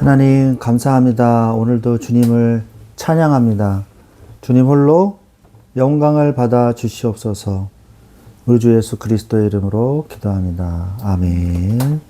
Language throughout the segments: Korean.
하나님 감사합니다. 오늘도 주님을 찬양합니다. 주님 홀로 영광을 받아 주시옵소서. 우리 주 예수 그리스도의 이름으로 기도합니다. 아멘.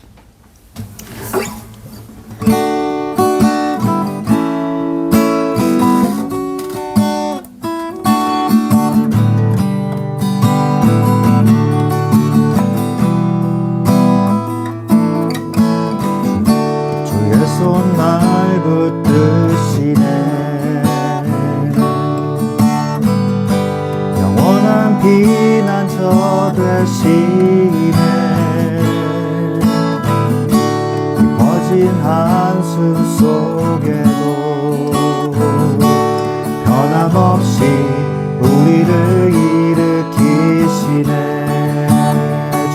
손 날 붙드시네. 영원한 피난처 되시네. 깊어진 한숨 속에도 변함없이 우리를 일으키시네.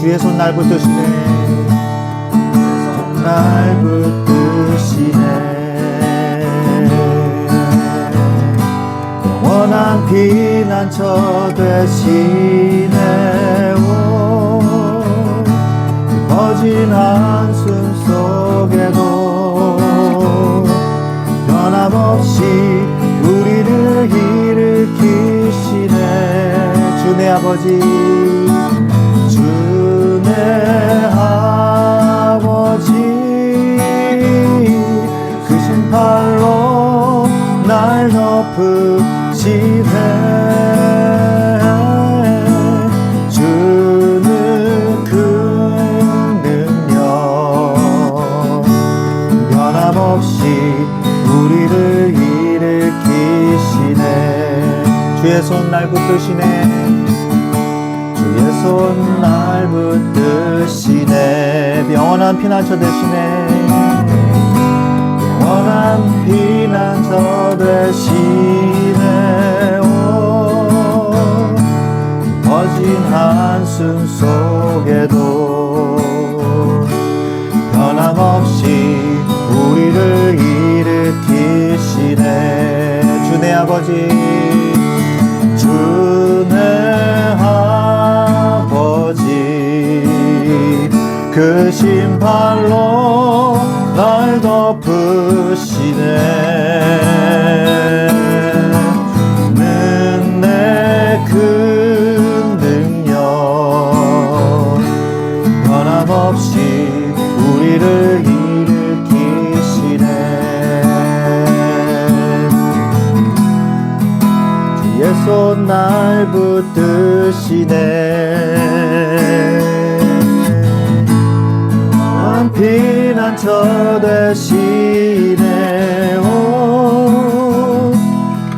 주의 손 날 붙드시네. 날 붙드시네. 영원한 피난처 되시네. 깊어진 한숨 속에도 변함없이 우리를 일으키시네. 주 내 아버지, 주 내 아버지, 팔로 날 덮으시네. 주는 큰 능력 변함없이 우리를 일으키시네. 주의 손 날 붙드시네. 주의 손 날 붙드시네. 영원한 피난처 되시네. 영원한 피난처 되시네. 깊어진 한숨 속에도 변함없이 우리를 일으키시네. 주 내 아버지, 주 내 아버지, 그 신발로 날 덮으시네. 주는 내 큰 능력 변함없이 우리를 일으키시네. 주의 손 날 붙드시네. 피난처 되시네.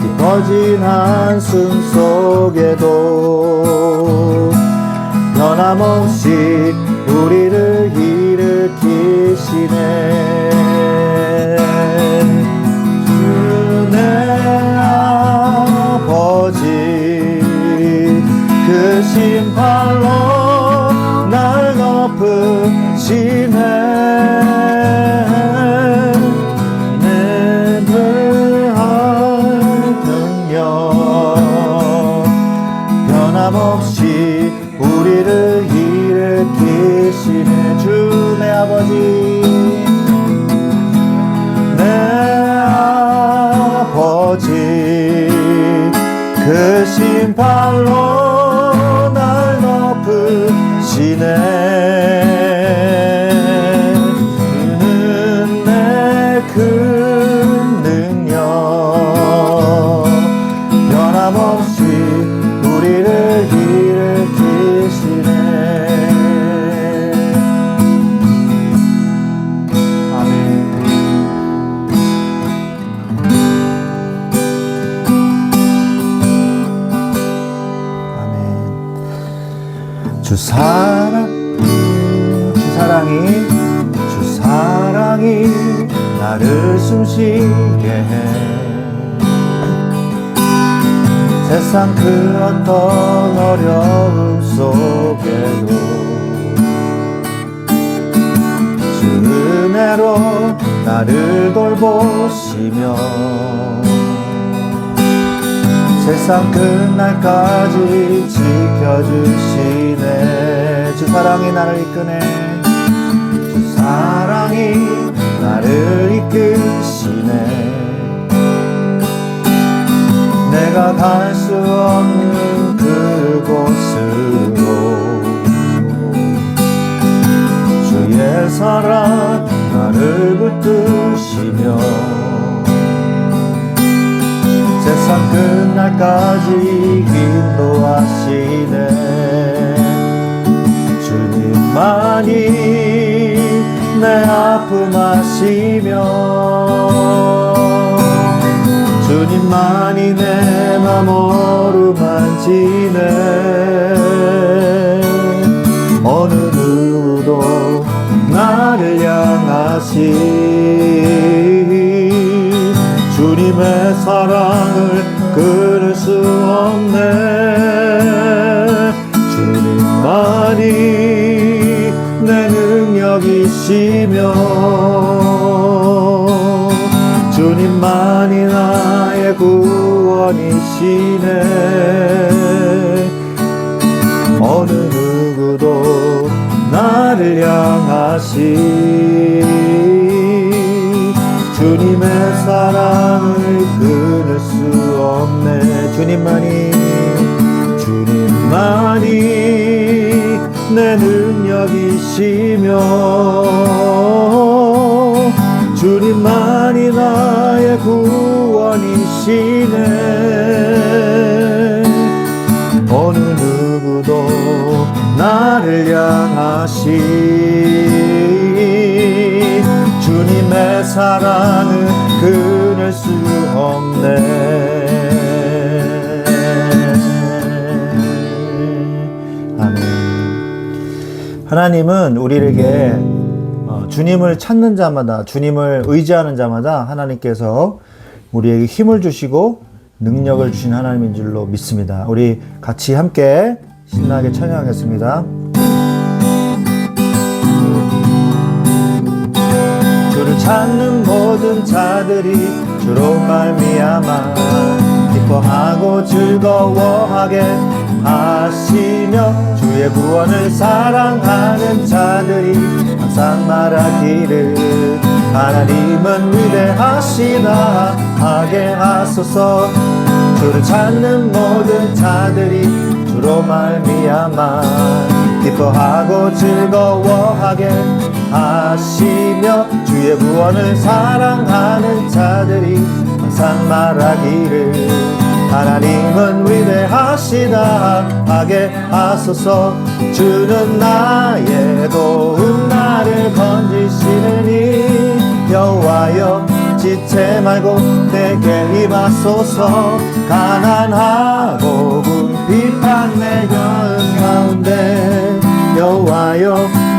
깊어진 한숨 속에도 변함없이 우리를 일으키시네. 주 내 아버지, 그 신발로 날 덮으시네. 변함없이 우리를 일으키시네. 주 내 아버지, 내 아버지, 그 신발로 날 덮으시네. 주는 내 큰 능력 변함없이 우리를 일으키시네. 아멘. 아멘. 주 사랑이 나를 숨쉬게 해. 세상 그 어떤 어려움 속에도 주 은혜로 나를 돌보시며 세상 끝날까지 지켜주시네. 주 사랑이 나를 이끄네. 주 사랑이 나를 이끄시네. 내가 갈 수 없는 그곳으로 주의 사랑 나를 붙드시며 세상 끝날까지 인도하시네. 주님만이 내 아픔 아시며 주님만이 내 맘 어루만지네. 어느 누구도 나를 향하시 주님의 사랑을 끊을 수 없네. 주님만이 내 능력이시며 주님만이 나의 구원이시네. 어느 누구도 나를 향하시 주님의 사랑을 끊을 수 없네. 주님만이 내 능력이시며 주님만이 나의 구원이시네. 어느 누구도 나를 향하시 주님의 사랑을 끊을 수 없네. 아멘. 하나님은 우리에게 주님을 찾는 자마다, 주님을 의지하는 자마다 하나님께서 우리에게 힘을 주시고 능력을 주신 하나님인 줄로 믿습니다. 우리 같이 함께 신나게 찬양하겠습니다. 주를 찾는 모든 자들이 주로 말미암아 기뻐하고 즐거워하게 하시며 주의 구원을 사랑하는 자들이 항상 말하기를 하나님은 위대하시다 하게 하소서. 주를 찾는 모든 자들이 주로 말미암아 기뻐하고 즐거워하게 하시며 주의 구원을 사랑하는 자들이 항상 말하기를 하나님은 위대하시다 하게 하소서. 주는 나의 도움 나를 건지시느니 여호와여 지체 말고 내게 임하소서. 가난하고 궁핍한 내 영 가운데 여호와여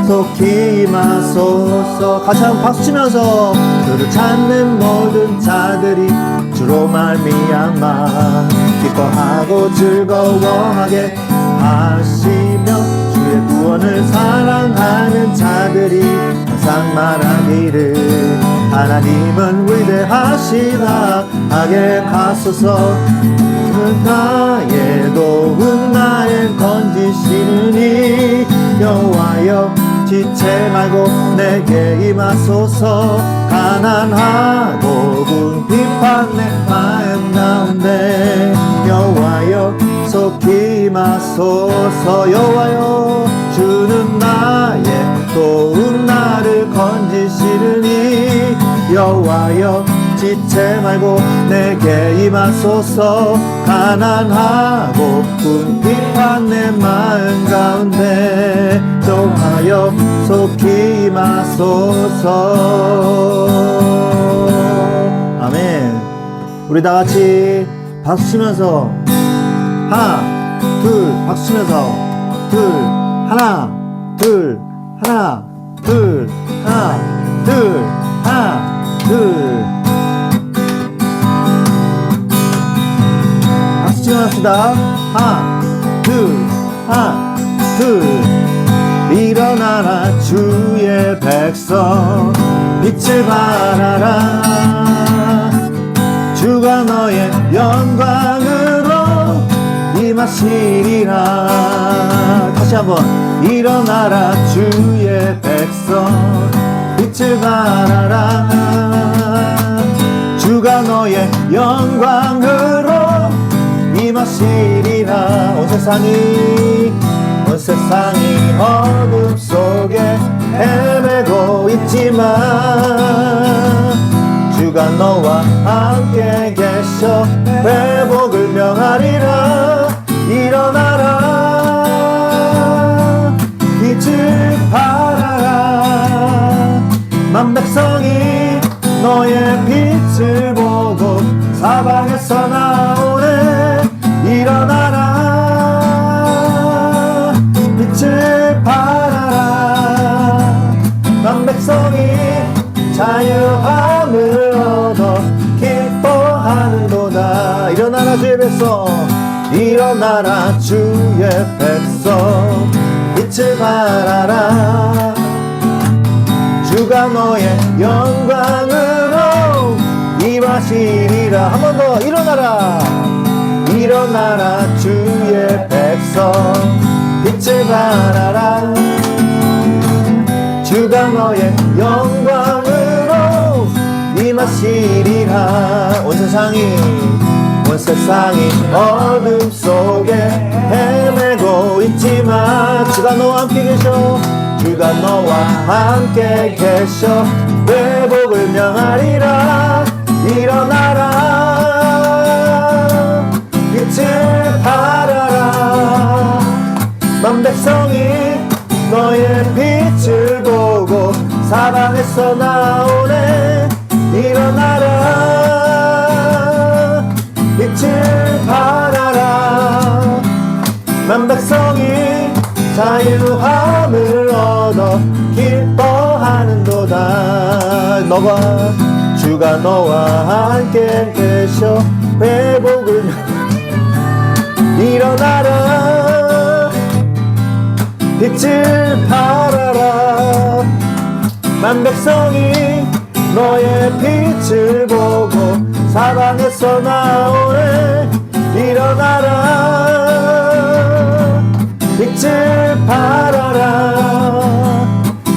속히 임하소서. 같이 한번 박수 치면서 주를 찾는 모든 자들이 주로 말미암아 기뻐하고 즐거워하게 하시며 주의 구원을 사랑하는 자들이 항상 말하기를 하나님은 위대하시다 하게 하소서. 주는 나의 도움 나를 건지시느니 여호와여 지체 말고 내게 임하소서. 가난하고 궁핍한 내 마음 가운데 여호와여 속히 임하소서. 여호와여 주는 나의 도움 나를 건지시느니 여호와여 지체 말고 내게 임하소서. 가난하고 궁핍한 내 마음 가운데 여호와여 속히 임하소서. 아멘. 우리 다 같이 박수 치면서 하나 둘 박수 치면서 둘 하나 둘 하나 둘 하나 둘 하나 둘 박수 치면서 하나 둘 하나 둘. 일어나라 주의 백성 빛을 발하라. 주가 너의 영광으로 임하시리라. 다시 한번 일어나라 주의 백성 빛을 발하라. 온 세상이 어둠 속에 헤매고 있지만 주가 너와 함께 계셔 회복을 명하리라. 일어나라 빛을 발하라. 만 백성이 너의 빛을 보고 사방에서 나오네. 일어나라 빛을 발하라. 만 백성이 자유함을 얻어 기뻐하는도다. 일어나라 주의 백성, 일어나라 주의 백성, 빛을 발하라. 주가 너의 영광으로 임하시리라. 한 번 더 일어나라. 일어나라 주의 백성, 빛을 발하라. 주가 너의 영광으로 임하시리라. 온 세상이 어둠 속에 헤매고 있지만 주가 너와 함께 계셔. 주가 너와 함께 계셔 회복을 명하리라. 일어나라 빛을 발하라. 만 백성이 너의 빛을 보고 사방에서 나오네. 일어나라 빛을 발하라. 만 백성이 자유함을 얻어 기뻐하는도다. 주가 너와 함께 계셔 회복을 일어나라 빛을 발하라. 만 백성이 너의 빛을 보고 사방에서 나오네. 일어나라 빛을 발하라.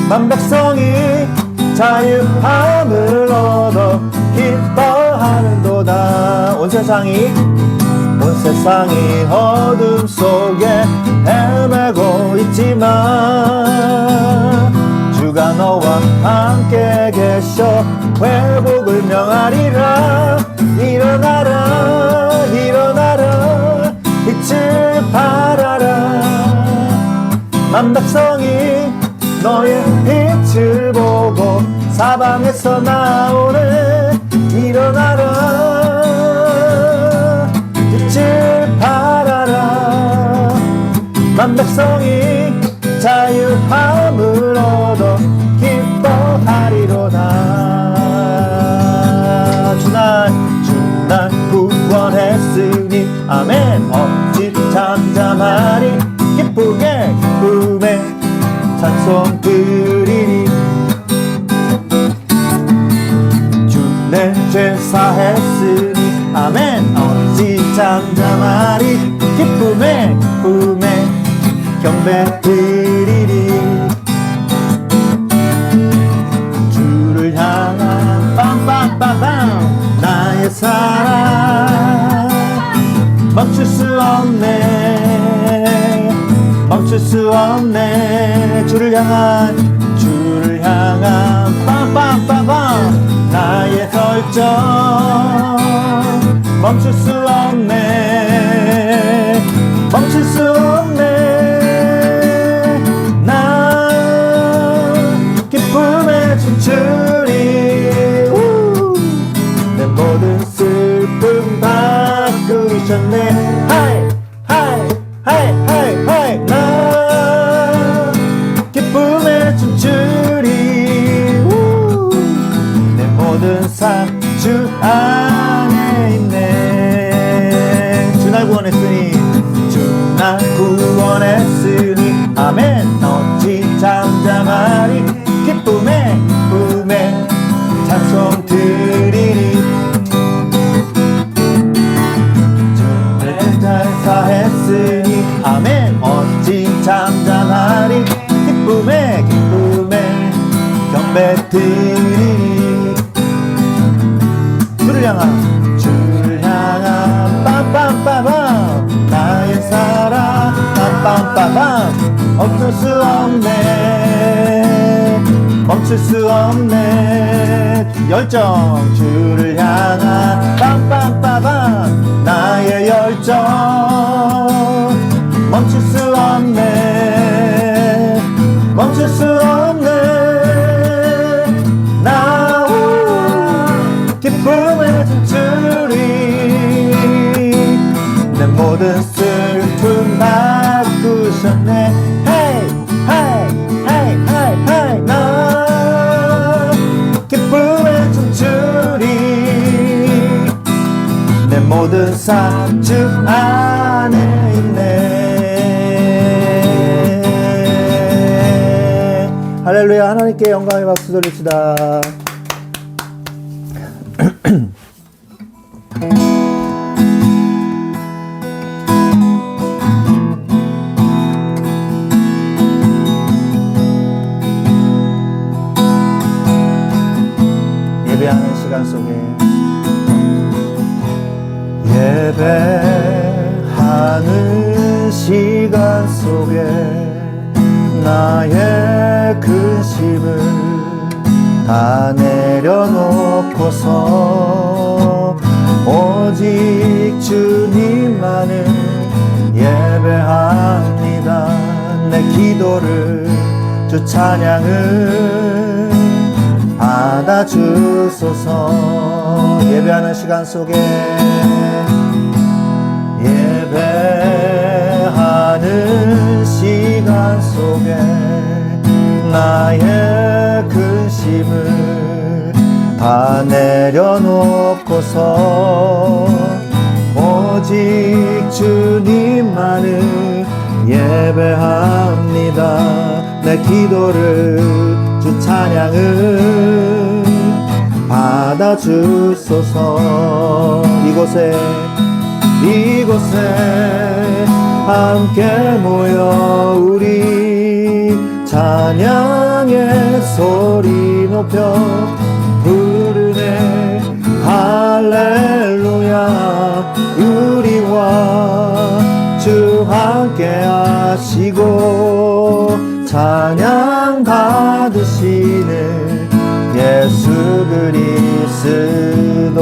만 백성이 자유함을 얻어 기뻐하는도다. 온 세상이 어둠 속에 헤매고 있지만 주가 너와 함께 계셔 회복을 명하리라. 일어나라 빛을 발하라. 만 백성이 너의 빛을 보고 사방에서 나오네. 일어나라 빛을 발하라. 만 백성이 자유함을 얻어 기뻐하리로다. 주날 구원했으니 아멘. 어찌 잠잠하리. 기쁨에 찬송 드리리. 주 내 죄 사했으니 아멘. 어찌 잠잠하리. 기쁨에 경배 드리리. 주를 향한 빰빰빰빰 나의 사랑 멈출 수 없네. 주를 향한 빰빰빰빰 나의 설정 멈출 수 없네. 나 기쁨에 춤추리. 내 모든 슬픔 바꾸셨네. 하이 나 기쁨에 춤추리. 내 모든 삶 주 안에 있네. 주 날 구원했으니 아멘. 어찌 잠잠하리. 기쁨에 찬송 드리리. 주를 잘 사했으니 아멘. 어찌 잠잠하리. 기쁨에 경배 드리리. 주를 향한 빰빰빰빰 나의 사랑 멈출 수 없네. 열정 주를 향한 빰빰빠밤 나의 열정 멈출 수 없네. 멈출 수 없네. 나 기쁨의 춤추리 내 모든 슬픔 바꾸셨네. Hey, hey, hey, hey, hey. 나 기쁨의 춤추리 내 모든 삶 주 안에 있네. 할렐루야. 하나님께 영광의 박수 돌립시다. 예배하는 시간 속에 예배하는 시간 속에 나의 근심을 다 내려놓고서 오직 주님만을 예배합니다. 내 기도를 주 찬양을 받아주소서. 예배하는 시간 속에 예배하는 시간 속에 나의 근심을 다 내려놓고서 오직 주님만을 예배합니다. 내 기도를 주 찬양을 받아주소서. 이곳에 함께 모여 우리 찬양의 소리 높여 부르네. 할렐루야. 우리와 주 함께 하시고 찬양 받으시는 예수 그리스도.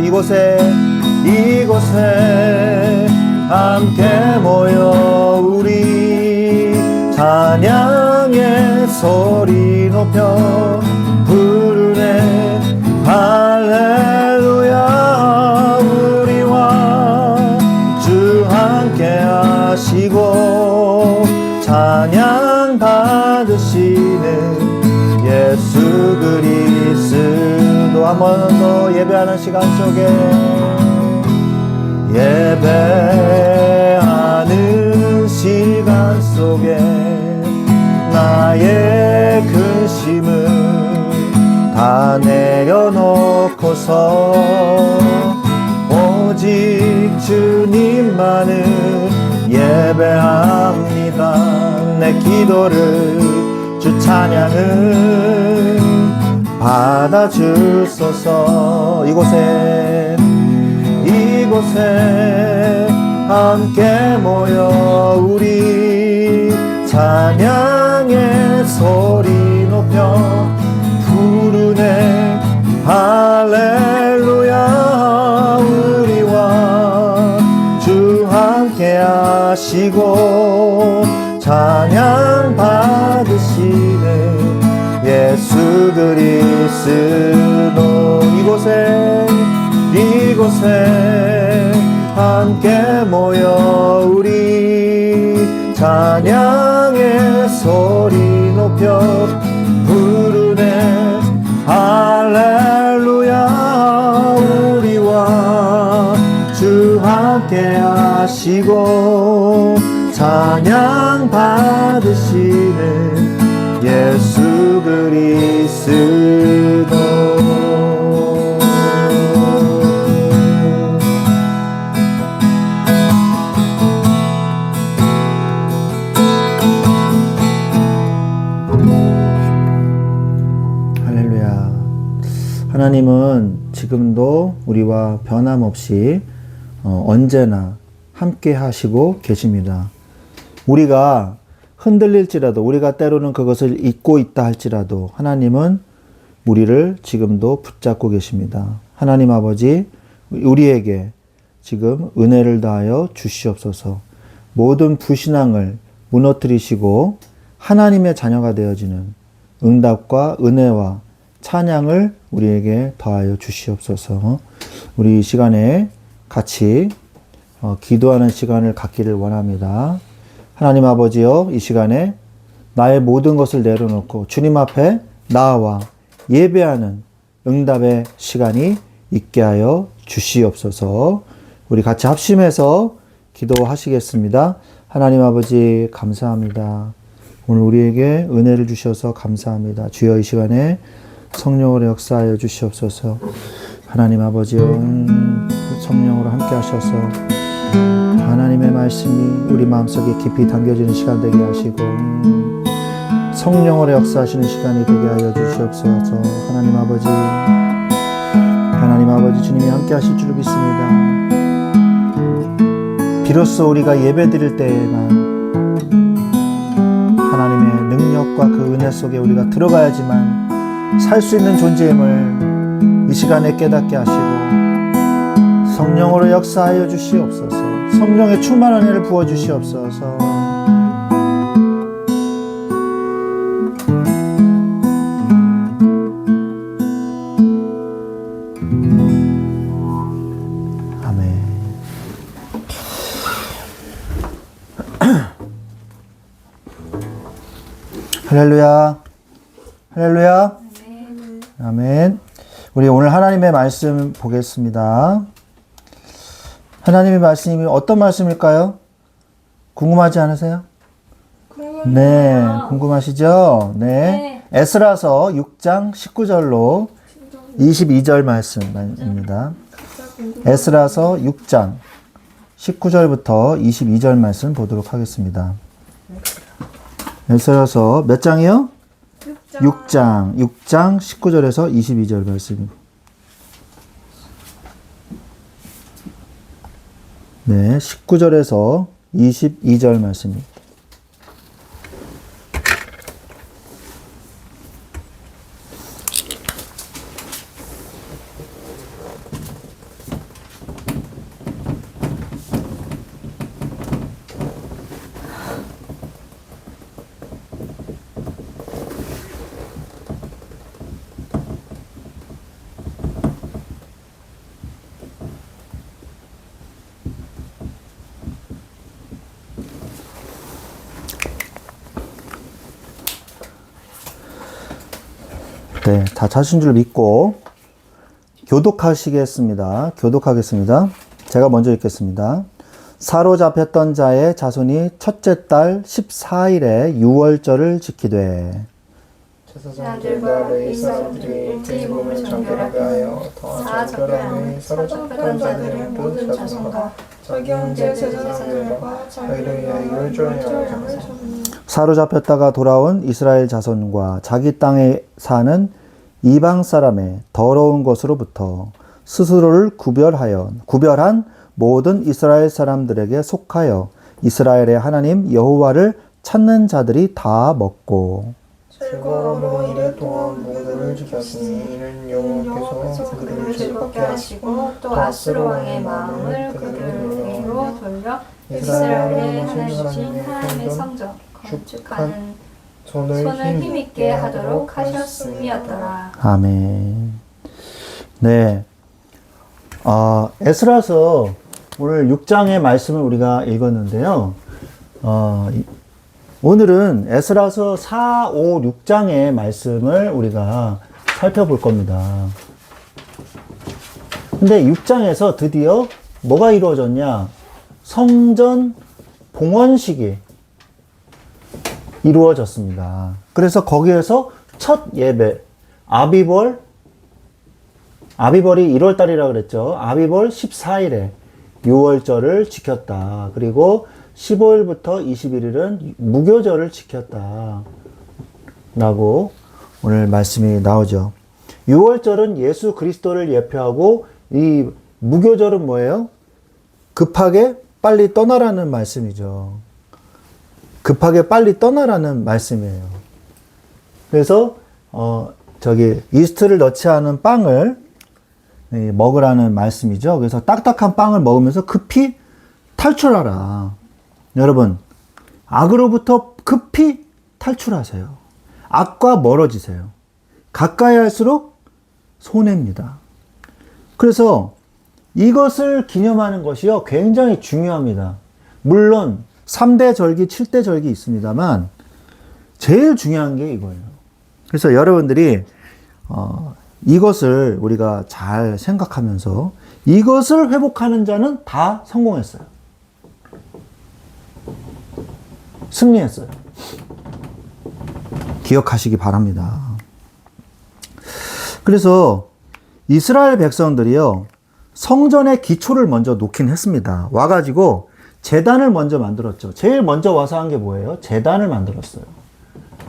이곳에 함께 모여 우리 찬양의 소리 높여 부르네. 할렐루야. 우리와 주 함께 하시고 찬양 받으시는 예수 그리스도. 한 번 더 예배하는 시간 속에 예배하는 시간 속에 나의 근심을 다 내려놓고서 오직 주님만을 예배합니다. 내 기도를 주 찬양을 받아주소서. 이곳에 함께 모여 우리 찬양의 소리 높여 부르네. 할렐루야. 우리와 주 함께 하시고 찬양 받으시네 예수 그리스도. 이곳에 함께 모여 우리 찬양의 소리 높여 부르네. 할렐루야. 우리와 주 함께 하시고 찬양 받으시는 예수 그리스도. 할렐루야. 하나님은 지금도 우리와 변함없이 언제나 함께 하시고 계십니다. 우리가 흔들릴지라도 우리가 때로는 그것을 잊고 있다 할지라도 하나님은 우리를 지금도 붙잡고 계십니다. 하나님 아버지 우리에게 지금 은혜를 다하여 주시옵소서. 모든 불신앙을 무너뜨리시고 하나님의 자녀가 되어지는 응답과 은혜와 찬양을 우리에게 더하여 주시옵소서. 우리 이 시간에 같이 기도하는 시간을 갖기를 원합니다. 하나님 아버지여, 이 시간에 나의 모든 것을 내려놓고 주님 앞에 나아와 예배하는 응답의 시간이 있게 하여 주시옵소서. 우리 같이 합심해서 기도하시겠습니다. 하나님 아버지 감사합니다. 오늘 우리에게 은혜를 주셔서 감사합니다. 주여 이 시간에 성령으로 역사하여 주시옵소서. 하나님 아버지여, 성령으로 함께 하셔서 하나님의 말씀이 우리 마음속에 깊이 담겨지는 시간 되게 하시고 성령으로 역사하시는 시간이 되게 하여 주시옵소서. 하나님 아버지 주님이 함께 하실 줄 믿습니다. 비로소 우리가 예배 드릴 때에만 하나님의 능력과 그 은혜 속에 우리가 들어가야지만 살 수 있는 존재임을 이 시간에 깨닫게 하시고 성령으로 역사하여 주시옵소서. 성령의 충만한 은혜를 부어 주시옵소서. 아멘. 할렐루야. 할렐루야. 아멘. 우리 오늘 하나님의 말씀 보겠습니다. 하나님의 말씀이 어떤 말씀일까요? 궁금하지 않으세요? 네, 궁금하시죠? 네. 에스라서 6장 19절로 22절 말씀입니다. 에스라서 6장 19절부터 22절 말씀 보도록 하겠습니다. 에스라서 몇 장이요? 6장 19절에서 22절 말씀. 네, 19절에서 22절 말씀입니다. 네, 다 찾으신 줄 믿고 교독하시겠습니다. 교독하겠습니다. 제가 먼저 읽겠습니다. 사로잡혔던 자의 자손이 첫째 달 14일에 유월절을 지키되 아들과 의 사람들이 일제히 몸을 정결하게 하여 다 정결함을 사로잡혔던 자들의 모든 자손과 자기 형제 제사장들과 자기를 위하여 유월절을 사로잡혔다가 돌아온 이스라엘 자손과 자기 땅에 사는 이방 사람의 더러운 것으로부터 스스로를 구별한 모든 이스라엘 사람들에게 속하여 이스라엘의 하나님 여호와를 찾는 자들이 다 먹고 즐거움으로 이래 동안 몽들을 지켰으니 이는 여호와께서 그들을 즐겁게 하시고 또 아스로 왕의 마음을 그들에게로 돌려 이스라엘에 하나님 하나님의 성전 건축하는 손을 힘있게 하도록 하셨음이었더라. 아멘. 네. 에스라서 오늘 6장의 말씀을 우리가 읽었는데요. 오늘은 에스라서 4, 5, 6장의 말씀을 우리가 살펴볼 겁니다. 근데 6장에서 드디어 뭐가 이루어졌냐? 성전 봉헌식이 이루어졌습니다. 그래서 거기에서 첫 예배, 아비벌이 1월달이라 그랬죠. 아비벌 14일에 유월절을 지켰다. 그리고 15일부터 21일은 무교절을 지켰다. 라고 오늘 말씀이 나오죠. 유월절은 예수 그리스도를 예표하고 이 무교절은 뭐예요? 급하게 빨리 떠나라는 말씀이죠. 급하게 빨리 떠나라는 말씀이에요. 그래서 이스트를 넣지 않은 빵을 먹으라는 말씀이죠. 그래서 딱딱한 빵을 먹으면서 급히 탈출하라. 여러분, 악으로부터 급히 탈출하세요. 악과 멀어지세요. 가까이 할수록 손해입니다. 그래서 이것을 기념하는 것이요, 굉장히 중요합니다. 물론 3대 절기, 7대 절기 있습니다만 제일 중요한 게 이거예요. 그래서 여러분들이 이것을 우리가 잘 생각하면서 이것을 회복하는 자는 다 성공했어요. 승리했어요. 기억하시기 바랍니다. 그래서 이스라엘 백성들이요, 성전의 기초를 먼저 놓긴 했습니다. 와가지고 제단을 먼저 만들었죠. 제일 먼저 와서 한 게 뭐예요? 제단을 만들었어요.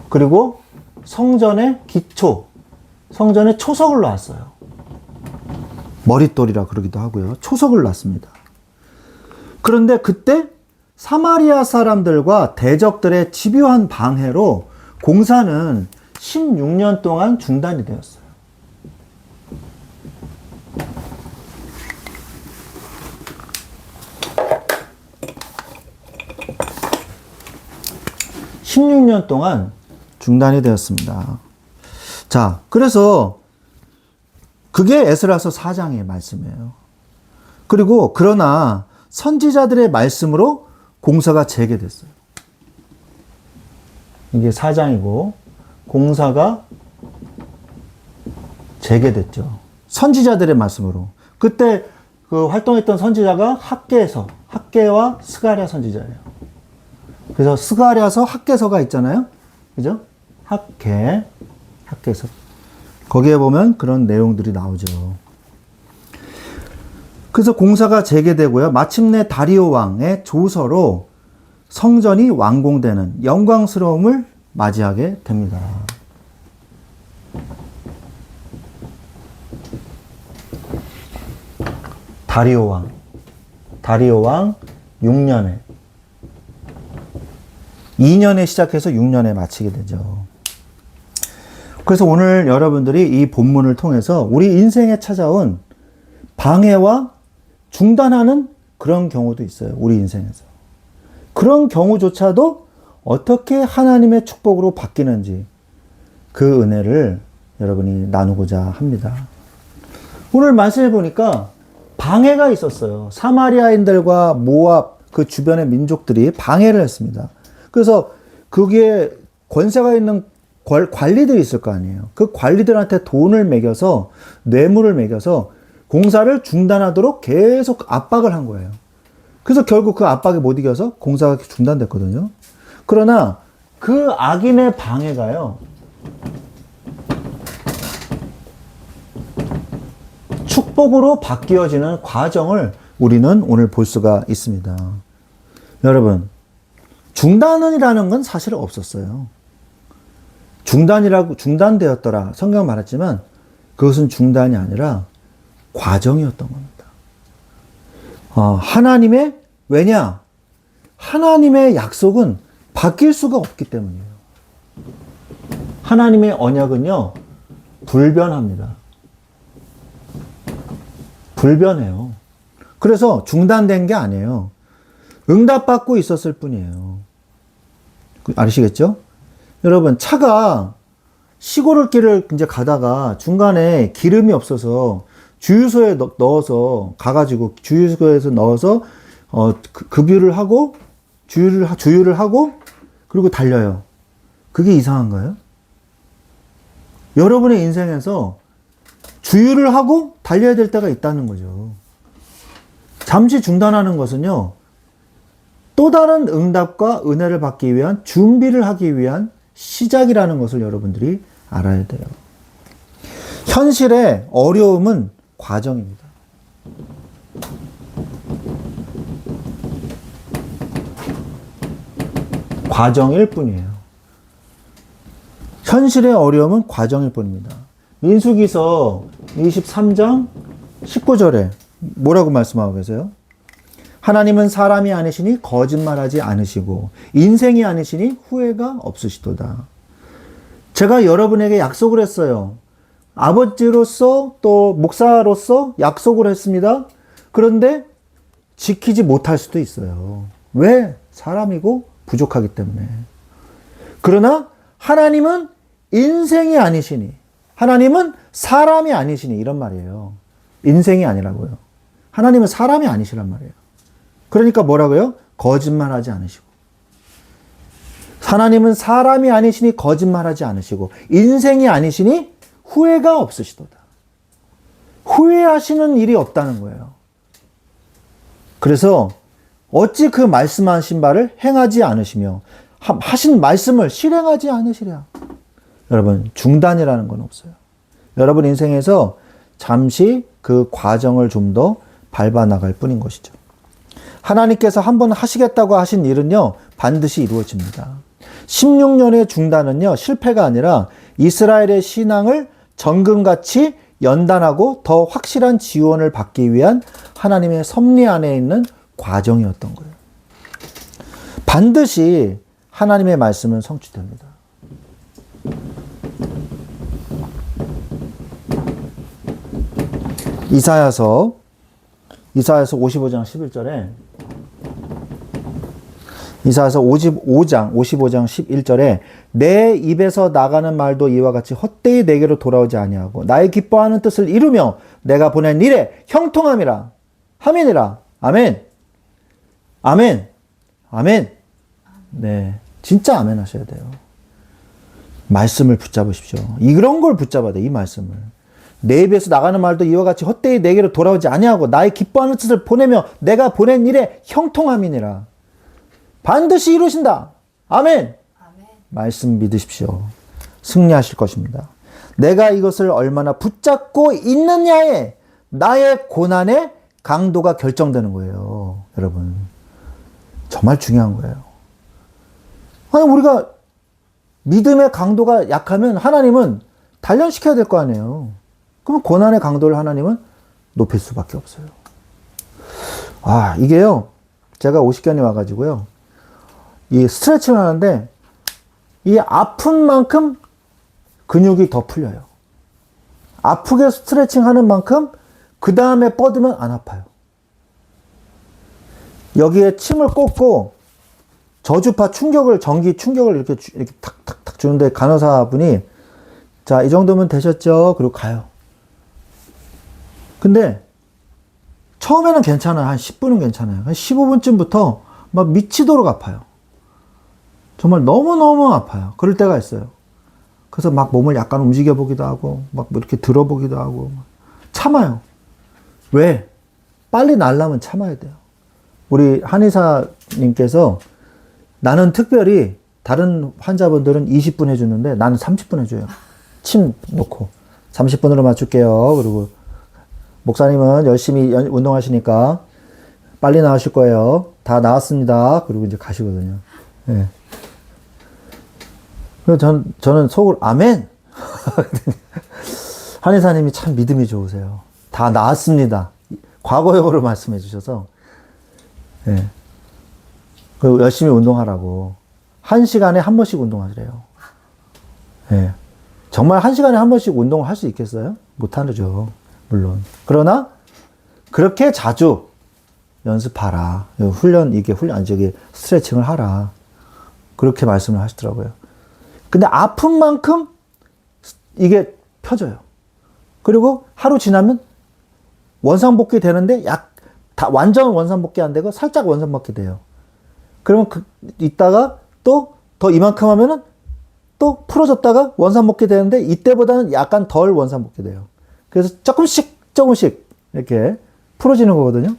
그리고 성전의 기초, 성전의 초석을 놨어요. 머릿돌이라 그러기도 하고요. 초석을 놨습니다. 그런데 그때 사마리아 사람들과 대적들의 집요한 방해로 공사는 16년 동안 중단이 되었어요. (16년) 동안 중단이 되었습니다. 자, 그래서 그게 에스라서 4장의 말씀이에요. 그리고 그러나 선지자들의 말씀으로 공사가 재개됐어요. 이게 4장이고 공사가 재개됐죠. 선지자들의 말씀으로. 그때 그 활동했던 선지자가 학개와 스가랴 선지자예요. 그래서 스가랴서, 학개서가 있잖아요. 그죠? 학개서. 거기에 보면 그런 내용들이 나오죠. 그래서 공사가 재개되고요. 마침내 다리오 왕의 조서로 성전이 완공되는 영광스러움을 맞이하게 됩니다. 다리오 왕 6년에 2년에 시작해서 6년에 마치게 되죠. 그래서 오늘 여러분들이 이 본문을 통해서 우리 인생에 찾아온 방해와 중단하는 그런 경우도 있어요. 우리 인생에서. 그런 경우조차도 어떻게 하나님의 축복으로 바뀌는지 그 은혜를 여러분이 나누고자 합니다. 오늘 말씀해 보니까 방해가 있었어요. 사마리아인들과 모압 그 주변의 민족들이 방해를 했습니다. 그래서 그게 권세가 있는 관리들이 있을 거 아니에요. 그 관리들한테 돈을 매겨서, 뇌물을 매겨서 공사를 중단하도록 계속 압박을 한 거예요. 그래서 결국 그 압박에 못 이겨서 공사가 중단됐거든요. 그러나 그 악인의 방해가요, 축복으로 바뀌어지는 과정을 우리는 오늘 볼 수가 있습니다. 여러분, 중단이라는 건 사실 없었어요. 중단되었더라. 성경 말했지만 그것은 중단이 아니라 과정이었던 겁니다. 왜냐? 하나님의 약속은 바뀔 수가 없기 때문이에요. 하나님의 언약은요, 불변합니다. 불변해요. 그래서 중단된 게 아니에요. 응답받고 있었을 뿐이에요. 아시겠죠? 여러분, 차가 시골길을 이제 가다가 중간에 기름이 없어서 주유소에 넣어서 가가지고 주유소에서 넣어서 급유를 하고 주유를 하고 그리고 달려요. 그게 이상한가요? 여러분의 인생에서 주유를 하고 달려야 될 때가 있다는 거죠. 잠시 중단하는 것은요, 또 다른 응답과 은혜를 받기 위한 준비를 하기 위한 시작이라는 것을 여러분들이 알아야 돼요. 현실의 어려움은 과정입니다. 과정일 뿐이에요. 현실의 어려움은 과정일 뿐입니다. 민수기서 23장 19절에 뭐라고 말씀하고 계세요? 하나님은 사람이 아니시니 거짓말하지 않으시고 인생이 아니시니 후회가 없으시도다. 제가 여러분에게 약속을 했어요. 아버지로서 또 목사로서 약속을 했습니다. 그런데 지키지 못할 수도 있어요. 왜? 사람이고 부족하기 때문에. 그러나 하나님은 인생이 아니시니, 하나님은 사람이 아니시니, 이런 말이에요. 인생이 아니라고요. 하나님은 사람이 아니시란 말이에요. 그러니까 뭐라고요? 거짓말하지 않으시고. 하나님은 사람이 아니시니 거짓말하지 않으시고 인생이 아니시니 후회가 없으시도다. 후회하시는 일이 없다는 거예요. 그래서 어찌 그 말씀하신 바를 행하지 않으시며 하신 말씀을 실행하지 않으시랴. 여러분, 중단이라는 건 없어요. 여러분 인생에서 잠시 그 과정을 좀 더 밟아 나갈 뿐인 것이죠. 하나님께서 한번 하시겠다고 하신 일은요, 반드시 이루어집니다. 16년의 중단은요, 실패가 아니라 이스라엘의 신앙을 정금같이 연단하고 더 확실한 지원을 받기 위한 하나님의 섭리 안에 있는 과정이었던 거예요. 반드시 하나님의 말씀은 성취됩니다. 이사야서 55장 11절에 이사야서 55장 11절에 내 입에서 나가는 말도 이와 같이 헛되이 내게로 돌아오지 아니하고 나의 기뻐하는 뜻을 이루며 내가 보낸 일에 형통함이라. 아멘이라. 아멘. 아멘. 아멘. 네, 진짜 아멘 하셔야 돼요. 말씀을 붙잡으십시오. 이런 걸 붙잡아야 돼, 이 말씀을. 내 입에서 나가는 말도 이와 같이 헛되이 내게로 돌아오지 아니하고 나의 기뻐하는 뜻을 보내며 내가 보낸 일에 형통함이니라. 반드시 이루신다. 아멘. 아멘. 말씀 믿으십시오. 승리하실 것입니다. 내가 이것을 얼마나 붙잡고 있느냐에 나의 고난의 강도가 결정되는 거예요. 여러분, 정말 중요한 거예요. 아니, 우리가 믿음의 강도가 약하면 하나님은 단련시켜야 될 거 아니에요. 그럼 고난의 강도를 하나님은 높일 수밖에 없어요. 아, 이게요, 제가 50견이 와가지고요, 이 스트레칭을 하는데 이 아픈 만큼 근육이 더 풀려요. 아프게 스트레칭 하는 만큼 그 다음에 뻗으면 안 아파요. 여기에 침을 꽂고 저주파 충격을, 전기 충격을 이렇게 탁탁탁 주는데 간호사분이 자, 이 정도면 되셨죠? 그리고 가요. 근데 처음에는 괜찮아요. 한 10분은 괜찮아요. 한 15분쯤부터 막 미치도록 아파요. 정말 너무너무 아파요. 그럴 때가 있어요. 그래서 막 몸을 약간 움직여 보기도 하고 막 이렇게 들어보기도 하고 참아요. 왜? 빨리 나으려면 참아야 돼요. 우리 한의사님께서 나는 특별히 다른 환자분들은 20분 해주는데 나는 30분 해줘요. 침 놓고 30분으로 맞출게요. 그리고 목사님은 열심히 운동하시니까 빨리 나으실 거예요. 다 나았습니다. 그리고 이제 가시거든요. 네. 그래서 저는 속으로 아멘. 한의사님이 참 믿음이 좋으세요. 다 나았습니다. 과거형으로 말씀해 주셔서. 네. 그리고 열심히 운동하라고. 1시간에 한 번씩 운동하시래요. 네. 정말 1시간에 한 번씩 운동을 할 수 있겠어요? 못하죠. 물론. 그러나, 그렇게 자주 연습하라. 스트레칭을 하라. 그렇게 말씀을 하시더라고요. 근데 아픈 만큼 이게 펴져요. 그리고 하루 지나면 원상복귀 되는데 완전 원상복귀 안 되고 살짝 원상복귀 돼요. 그러면 이따가 또 더 이만큼 하면은 또 풀어졌다가 원상복귀 되는데 이때보다는 약간 덜 원상복귀 돼요. 그래서 조금씩 이렇게 풀어지는 거거든요.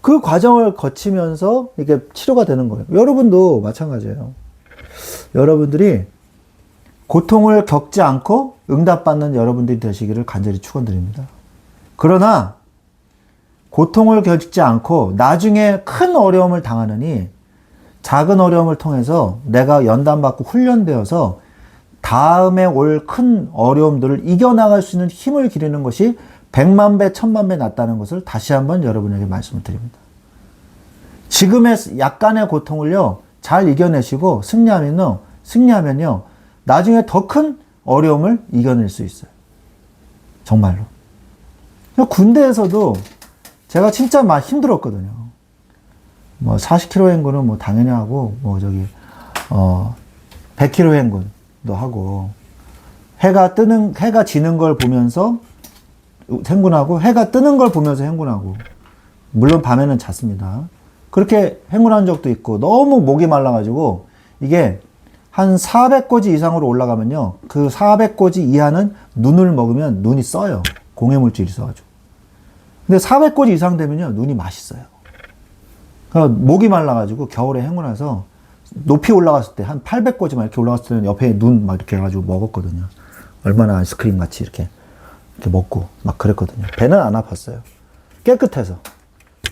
그 과정을 거치면서 이게 치료가 되는 거예요. 여러분도 마찬가지예요. 여러분들이 고통을 겪지 않고 응답받는 여러분들이 되시기를 간절히 축원드립니다. 그러나 고통을 겪지 않고 나중에 큰 어려움을 당하느니 작은 어려움을 통해서 내가 연단받고 훈련되어서 다음에 올 큰 어려움들을 이겨나갈 수 있는 힘을 기르는 것이 100만 배, 1000만 배 낫다는 것을 다시 한번 여러분에게 말씀을 드립니다. 지금의 약간의 고통을요, 잘 이겨내시고 승리하면요, 나중에 더 큰 어려움을 이겨낼 수 있어요. 정말로. 군대에서도 제가 진짜 막 힘들었거든요. 뭐 40km 행군은 뭐 당연히 하고, 100km 행군도 하고, 해가 지는 걸 보면서 행군하고, 해가 뜨는 걸 보면서 행군하고, 물론 밤에는 잤습니다. 그렇게 행군한 적도 있고, 너무 목이 말라가지고, 이게 한 400고지 이상으로 올라가면요, 그 400고지 이하는 눈을 먹으면 눈이 써요. 공해물질이 있어가지고. 근데 400고지 이상 되면요, 눈이 맛있어요. 그러니까 목이 말라가지고 겨울에 행군해서 높이 올라갔을 때, 한 800고지만 이렇게 올라갔을 때는 옆에 눈 막 이렇게 해가지고 먹었거든요. 얼마나 아이스크림 같이 이렇게 먹고 막 그랬거든요. 배는 안 아팠어요. 깨끗해서.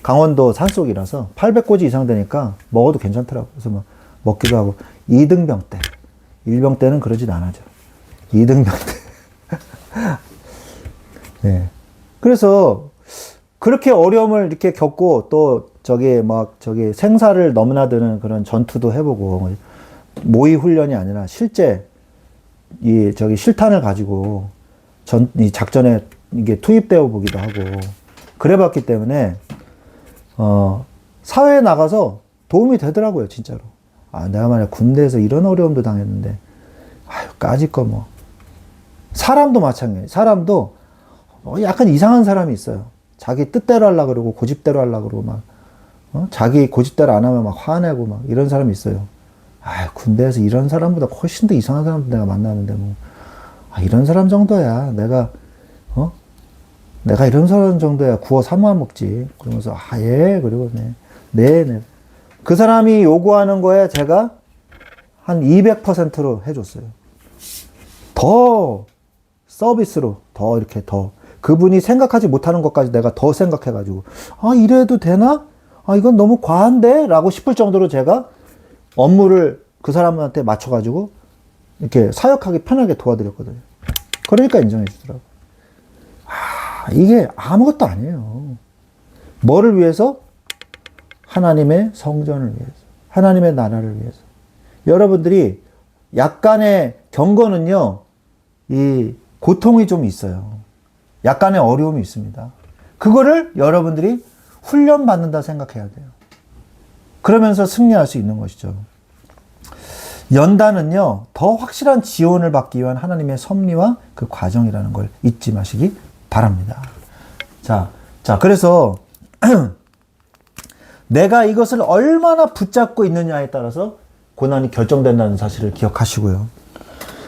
강원도 산속이라서 800고지 이상 되니까 먹어도 괜찮더라고요. 그래서 막 먹기도 하고. 2등병 때. 1병 때는 그러진 않아죠. 2등병 때. 네. 그래서 그렇게 어려움을 이렇게 겪고 또 생사를 넘나드는 그런 전투도 해보고, 모의 훈련이 아니라 실제 실탄을 가지고 이 작전에 이게 투입되어 보기도 하고 그래 봤기 때문에 사회에 나가서 도움이 되더라고요, 진짜로. 내가 만약 군대에서 이런 어려움도 당했는데, 까짓 거 뭐. 사람도 마찬가지예요. 사람도 약간 이상한 사람이 있어요. 자기 뜻대로 하려고 그러고, 고집대로 하려고 그러고, 막, 자기 고집대로 안 하면 막 화내고, 막, 이런 사람이 있어요. 군대에서 이런 사람보다 훨씬 더 이상한 사람도 내가 만나는데, 뭐, 이런 사람 정도야. 내가 이런 사람 정도야. 구워 삼아 먹지. 그러면서, 예, 그리고, 네. 그 사람이 요구하는 거에 제가 한 200%로 해줬어요. 더 서비스로, 그분이 생각하지 못하는 것까지 내가 더 생각해가지고, 이래도 되나? 이건 너무 과한데? 라고 싶을 정도로 제가 업무를 그 사람한테 맞춰가지고, 이렇게 사역하기 편하게 도와드렸거든요. 그러니까 인정해 주더라고요. 이게 아무것도 아니에요. 뭐를 위해서? 하나님의 성전을 위해서. 하나님의 나라를 위해서. 여러분들이 약간의 경건은요, 이 고통이 좀 있어요. 약간의 어려움이 있습니다. 그거를 여러분들이 훈련받는다 생각해야 돼요. 그러면서 승리할 수 있는 것이죠. 연단은요, 더 확실한 지원을 받기 위한 하나님의 섭리와 그 과정이라는 걸 잊지 마시기 바랍니다. 자, 그래서 내가 이것을 얼마나 붙잡고 있느냐에 따라서 고난이 결정된다는 사실을 기억하시고요.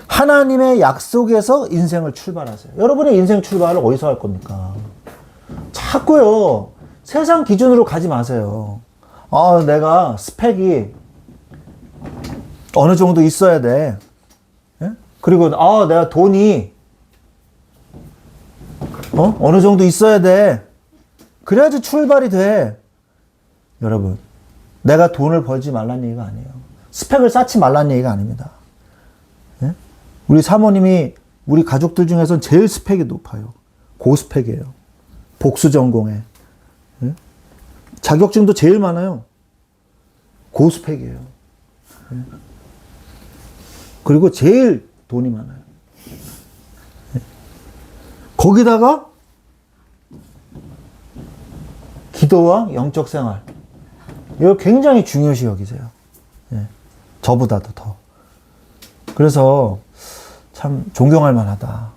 하나님의 약속에서 인생을 출발하세요. 여러분의 인생 출발을 어디서 할 겁니까? 자꾸요, 세상 기준으로 가지 마세요. 내가 스펙이 어느 정도 있어야 돼. 예? 그리고, 내가 돈이, 어느 정도 있어야 돼. 그래야지 출발이 돼. 여러분, 내가 돈을 벌지 말란 얘기가 아니에요. 스펙을 쌓지 말란 얘기가 아닙니다. 예? 우리 사모님이 우리 가족들 중에서 제일 스펙이 높아요. 고스펙이에요. 복수 전공에. 예? 자격증도 제일 많아요. 고스펙이에요. 예? 그리고 제일 돈이 많아요. 예? 거기다가 기도와 영적 생활. 이걸 굉장히 중요시 여기세요. 예. 저보다도 더. 그래서 참 존경할 만하다.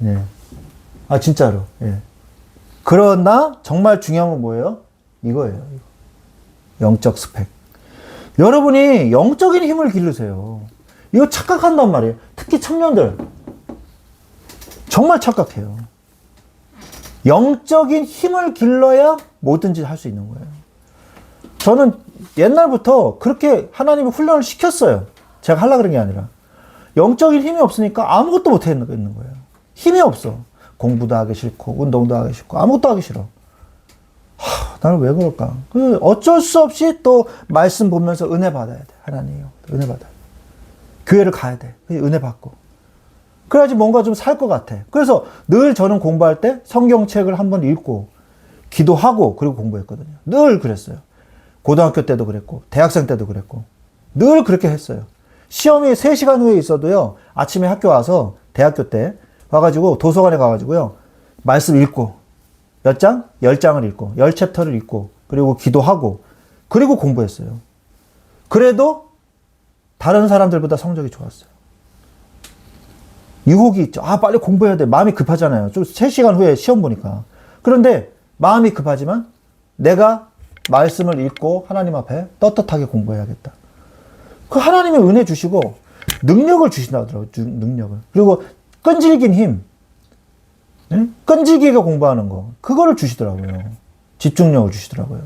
예. 진짜로. 예. 그러나 정말 중요한 건 뭐예요? 이거예요. 영적 스펙. 여러분이 영적인 힘을 기르세요. 이거 착각한단 말이에요. 특히 청년들. 정말 착각해요. 영적인 힘을 길러야 뭐든지 할 수 있는 거예요. 저는 옛날부터 그렇게 하나님이 훈련을 시켰어요. 제가 하려고 그런 게 아니라. 영적인 힘이 없으니까 아무것도 못 하는 거예요. 힘이 없어. 공부도 하기 싫고, 운동도 하기 싫고, 아무것도 하기 싫어. 나는 왜 그럴까? 어쩔 수 없이 또 말씀 보면서 은혜 받아야 돼. 하나님이요. 은혜 받아야 돼. 교회를 가야 돼. 은혜 받고. 그래야지 뭔가 좀 살 것 같아. 그래서 늘 저는 공부할 때 성경책을 한번 읽고, 기도하고, 그리고 공부했거든요. 늘 그랬어요. 고등학교 때도 그랬고, 대학생 때도 그랬고, 늘 그렇게 했어요. 시험이 3시간 후에 있어도요, 아침에 학교 와서, 대학교 때, 와가지고, 도서관에 가가지고요, 말씀 읽고, 몇 장? 10장을 읽고, 10챕터를 읽고, 그리고 기도하고, 그리고 공부했어요. 그래도, 다른 사람들보다 성적이 좋았어요. 유혹이 있죠. 아, 빨리 공부해야 돼. 마음이 급하잖아요. 좀 3시간 후에 시험 보니까. 그런데, 마음이 급하지만, 내가 말씀을 읽고, 하나님 앞에 떳떳하게 공부해야겠다. 그 하나님의 은혜 주시고 능력을 주신다 하더라고요. 능력을. 그리고 끈질긴 힘. 네? 끈질기게 공부하는 거. 그거를 주시더라고요. 집중력을 주시더라고요.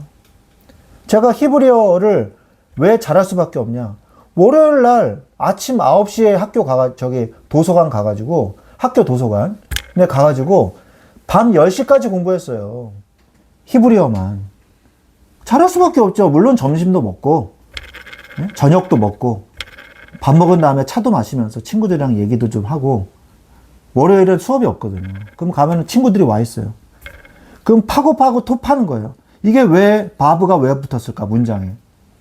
제가 히브리어를 왜 잘할 수밖에 없냐. 월요일 날 아침 9시에 도서관 가가지고, 학교 도서관에 가가지고 밤 10시까지 공부했어요. 히브리어만. 잘할 수밖에 없죠. 물론 점심도 먹고, 저녁도 먹고, 밥 먹은 다음에 차도 마시면서 친구들이랑 얘기도 좀 하고, 월요일은 수업이 없거든요. 그럼 가면 친구들이 와 있어요. 그럼 파고 토 파는 거예요. 이게 왜, 바브가 왜 붙었을까, 문장에.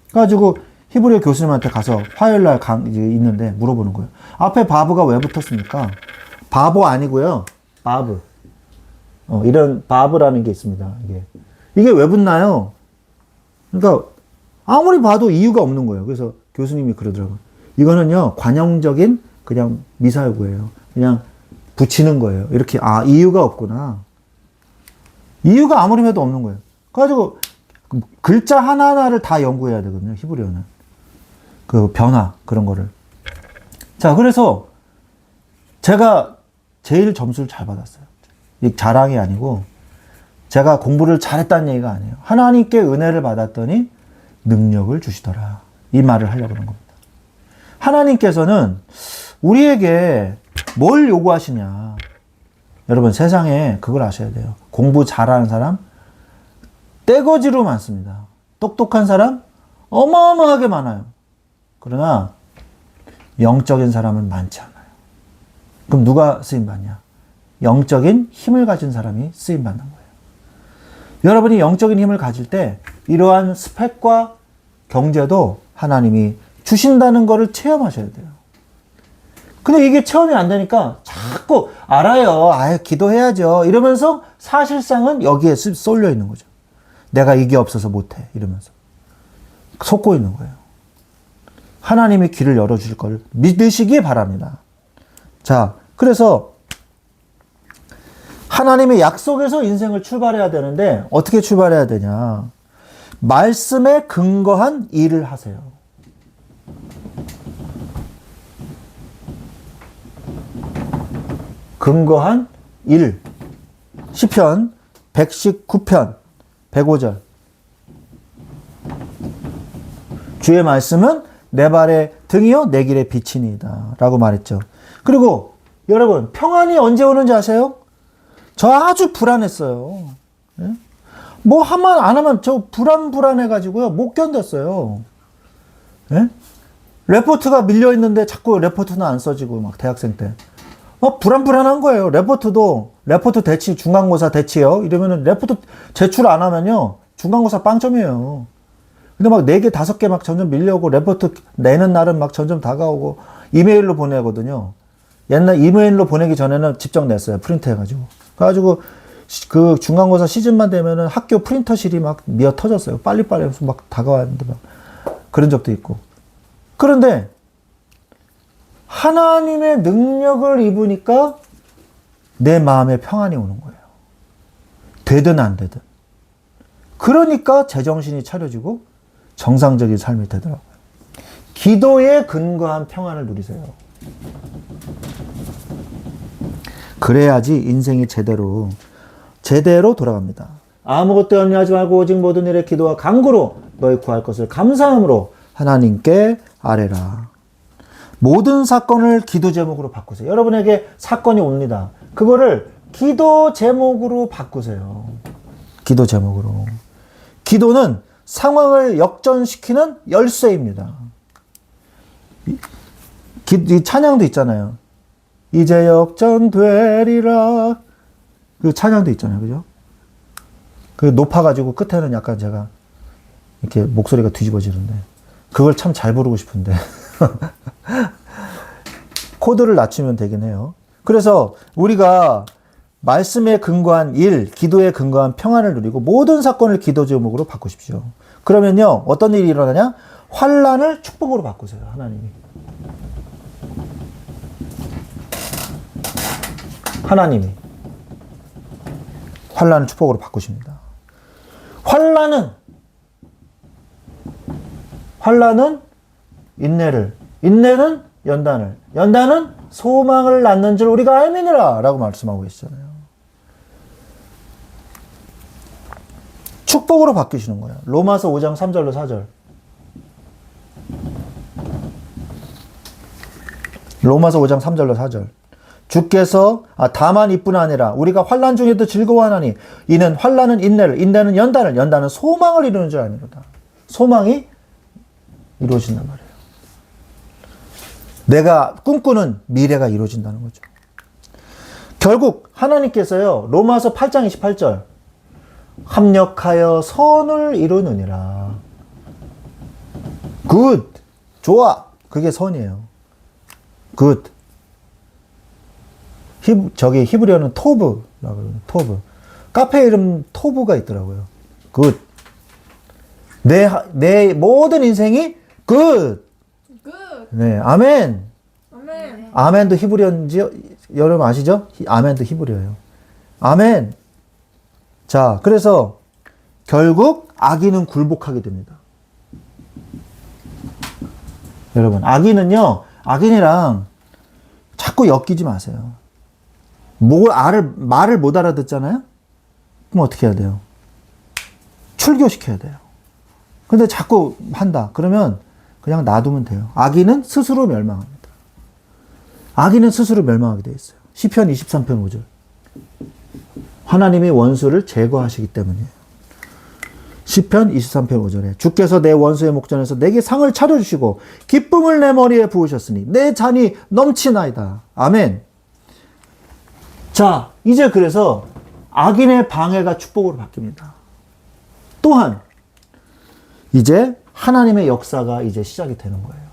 그래가지고 히브리어 교수님한테 가서 화요일 날 있는데 물어보는 거예요. 앞에 바브가 왜 붙었습니까? 바보 아니고요. 바브. 이런 바브라는 게 있습니다. 이게 왜 붙나요? 그러니까 아무리 봐도 이유가 없는 거예요. 그래서 교수님이 그러더라고요. 이거는요, 관용적인 그냥 미사여구예요. 그냥 붙이는 거예요. 이렇게, 이유가 없구나. 이유가 아무리 해도 없는 거예요. 그래가지고, 글자 하나하나를 다 연구해야 되거든요, 히브리어는. 그 변화, 그런 거를. 자, 그래서 제가 제일 점수를 잘 받았어요. 이 자랑이 아니고, 제가 공부를 잘했다는 얘기가 아니에요. 하나님께 은혜를 받았더니, 능력을 주시더라. 이 말을 하려고 하는 겁니다. 하나님께서는 우리에게 뭘 요구하시냐. 여러분, 세상에 그걸 아셔야 돼요. 공부 잘하는 사람, 떼거지로 많습니다. 똑똑한 사람, 어마어마하게 많아요. 그러나, 영적인 사람은 많지 않아요. 그럼 누가 쓰임받냐? 영적인 힘을 가진 사람이 쓰임받는 거예요. 여러분이 영적인 힘을 가질 때 이러한 스펙과 경제도 하나님이 주신다는 것을 체험하셔야 돼요. 근데 이게 체험이 안 되니까 자꾸 알아요. 기도해야죠. 이러면서 사실상은 여기에 쏠려 있는 거죠. 내가 이게 없어서 못해. 이러면서. 속고 있는 거예요. 하나님이 길을 열어주실 걸 믿으시기 바랍니다. 자, 그래서 하나님의 약속에서 인생을 출발해야 되는데 어떻게 출발해야 되냐. 말씀에 근거한 일을 하세요. 근거한 일. 시편 119편 105절. 주의 말씀은 내 발의 등이요 내 길의 빛이니이다 라고 말했죠. 그리고 여러분, 평안이 언제 오는지 아세요? 저 아주 불안했어요. 예? 뭐 하면 안 하면 저 불안해가지고요. 못 견뎠어요. 예? 레포트가 밀려있는데 자꾸 레포트는 안 써지고 막 대학생 때. 막 불안한 거예요. 레포트 대치, 중간고사 대치요. 이러면은 레포트 제출 안 하면요. 중간고사 빵점이에요. 근데 막 4개, 5개 막 점점 밀려오고 레포트 내는 날은 막 점점 다가오고 이메일로 보내거든요. 옛날 이메일로 보내기 전에는 직접 냈어요. 프린트 해가지고. 그래가지고 그 중간고사 시즌만 되면은 학교 프린터실이 막 미어 터졌어요. 빨리빨리 해서 막 다가왔는데 막 그런 적도 있고. 그런데 하나님의 능력을 입으니까 내 마음에 평안이 오는 거예요. 되든 안 되든. 그러니까 제정신이 차려지고 정상적인 삶이 되더라고요. 기도에 근거한 평안을 누리세요. 그래야지 인생이 제대로 돌아갑니다. 아무것도 염려하지 말고 오직 모든 일에 기도와 간구로 너희 구할 것을 감사함으로 하나님께 아뢰라. 모든 사건을 기도 제목으로 바꾸세요. 여러분에게 사건이 옵니다. 그거를 기도 제목으로 바꾸세요. 기도 제목으로. 기도는 상황을 역전시키는 열쇠입니다. 이 찬양도 있잖아요. 이제 역전되리라. 그 찬양도 있잖아요. 그죠? 그 높아가지고 끝에는 약간 제가 이렇게 목소리가 뒤집어지는데 그걸 참 잘 부르고 싶은데 코드를 낮추면 되긴 해요. 그래서 우리가 말씀에 근거한 일, 기도에 근거한 평안을 누리고 모든 사건을 기도 제목으로 바꾸십시오. 그러면요, 어떤 일이 일어나냐? 환난을 축복으로 바꾸세요, 하나님이. 하나님이 환난을 축복으로 바꾸십니다. 환난은 인내를, 인내는 연단을, 연단은 소망을 낳는 줄 우리가 알미니라 라고 말씀하고 계시잖아요. 축복으로 바뀌시는 거예요. 로마서 5장 3절로 4절. 로마서 5장 3절로 4절. 주께서 다만 이뿐 아니라 우리가 환난 중에도 즐거워하나니 이는 환난은 인내를, 인내는 연단을, 연단은 소망을 이루는 줄 아니로다. 소망이 이루어진단 말이에요. 내가 꿈꾸는 미래가 이루어진다는 거죠. 결국 하나님께서요, 로마서 8장 28절 합력하여 선을 이루느니라. 굿, 좋아. 그게 선이에요. 굿. 저기 히브리어는 토브라고 그러는 토브. 카페 이름 토브가 있더라고요. 굿. 내 모든 인생이 굿. 네, 아멘. 아멘. 아멘도 히브리어인지 여러분 아시죠? 아멘도 히브리어예요. 아멘. 자, 그래서 결국 악인은 굴복하게 됩니다. 여러분, 악인이랑 자꾸 엮이지 마세요. 말을 못 알아듣잖아요? 그럼 어떻게 해야 돼요? 출교시켜야 돼요. 근데 자꾸 한다. 그러면 그냥 놔두면 돼요. 악인은 스스로 멸망합니다. 악인은 스스로 멸망하게 되어 있어요. 시편 23편 5절. 하나님이 원수를 제거하시기 때문이에요. 시편 23편 5절에 주께서 내 원수의 목전에서 내게 상을 차려주시고 기쁨을 내 머리에 부으셨으니 내 잔이 넘치나이다. 아멘. 자, 이제 그래서 악인의 방해가 축복으로 바뀝니다. 또한 이제 하나님의 역사가 이제 시작이 되는 거예요.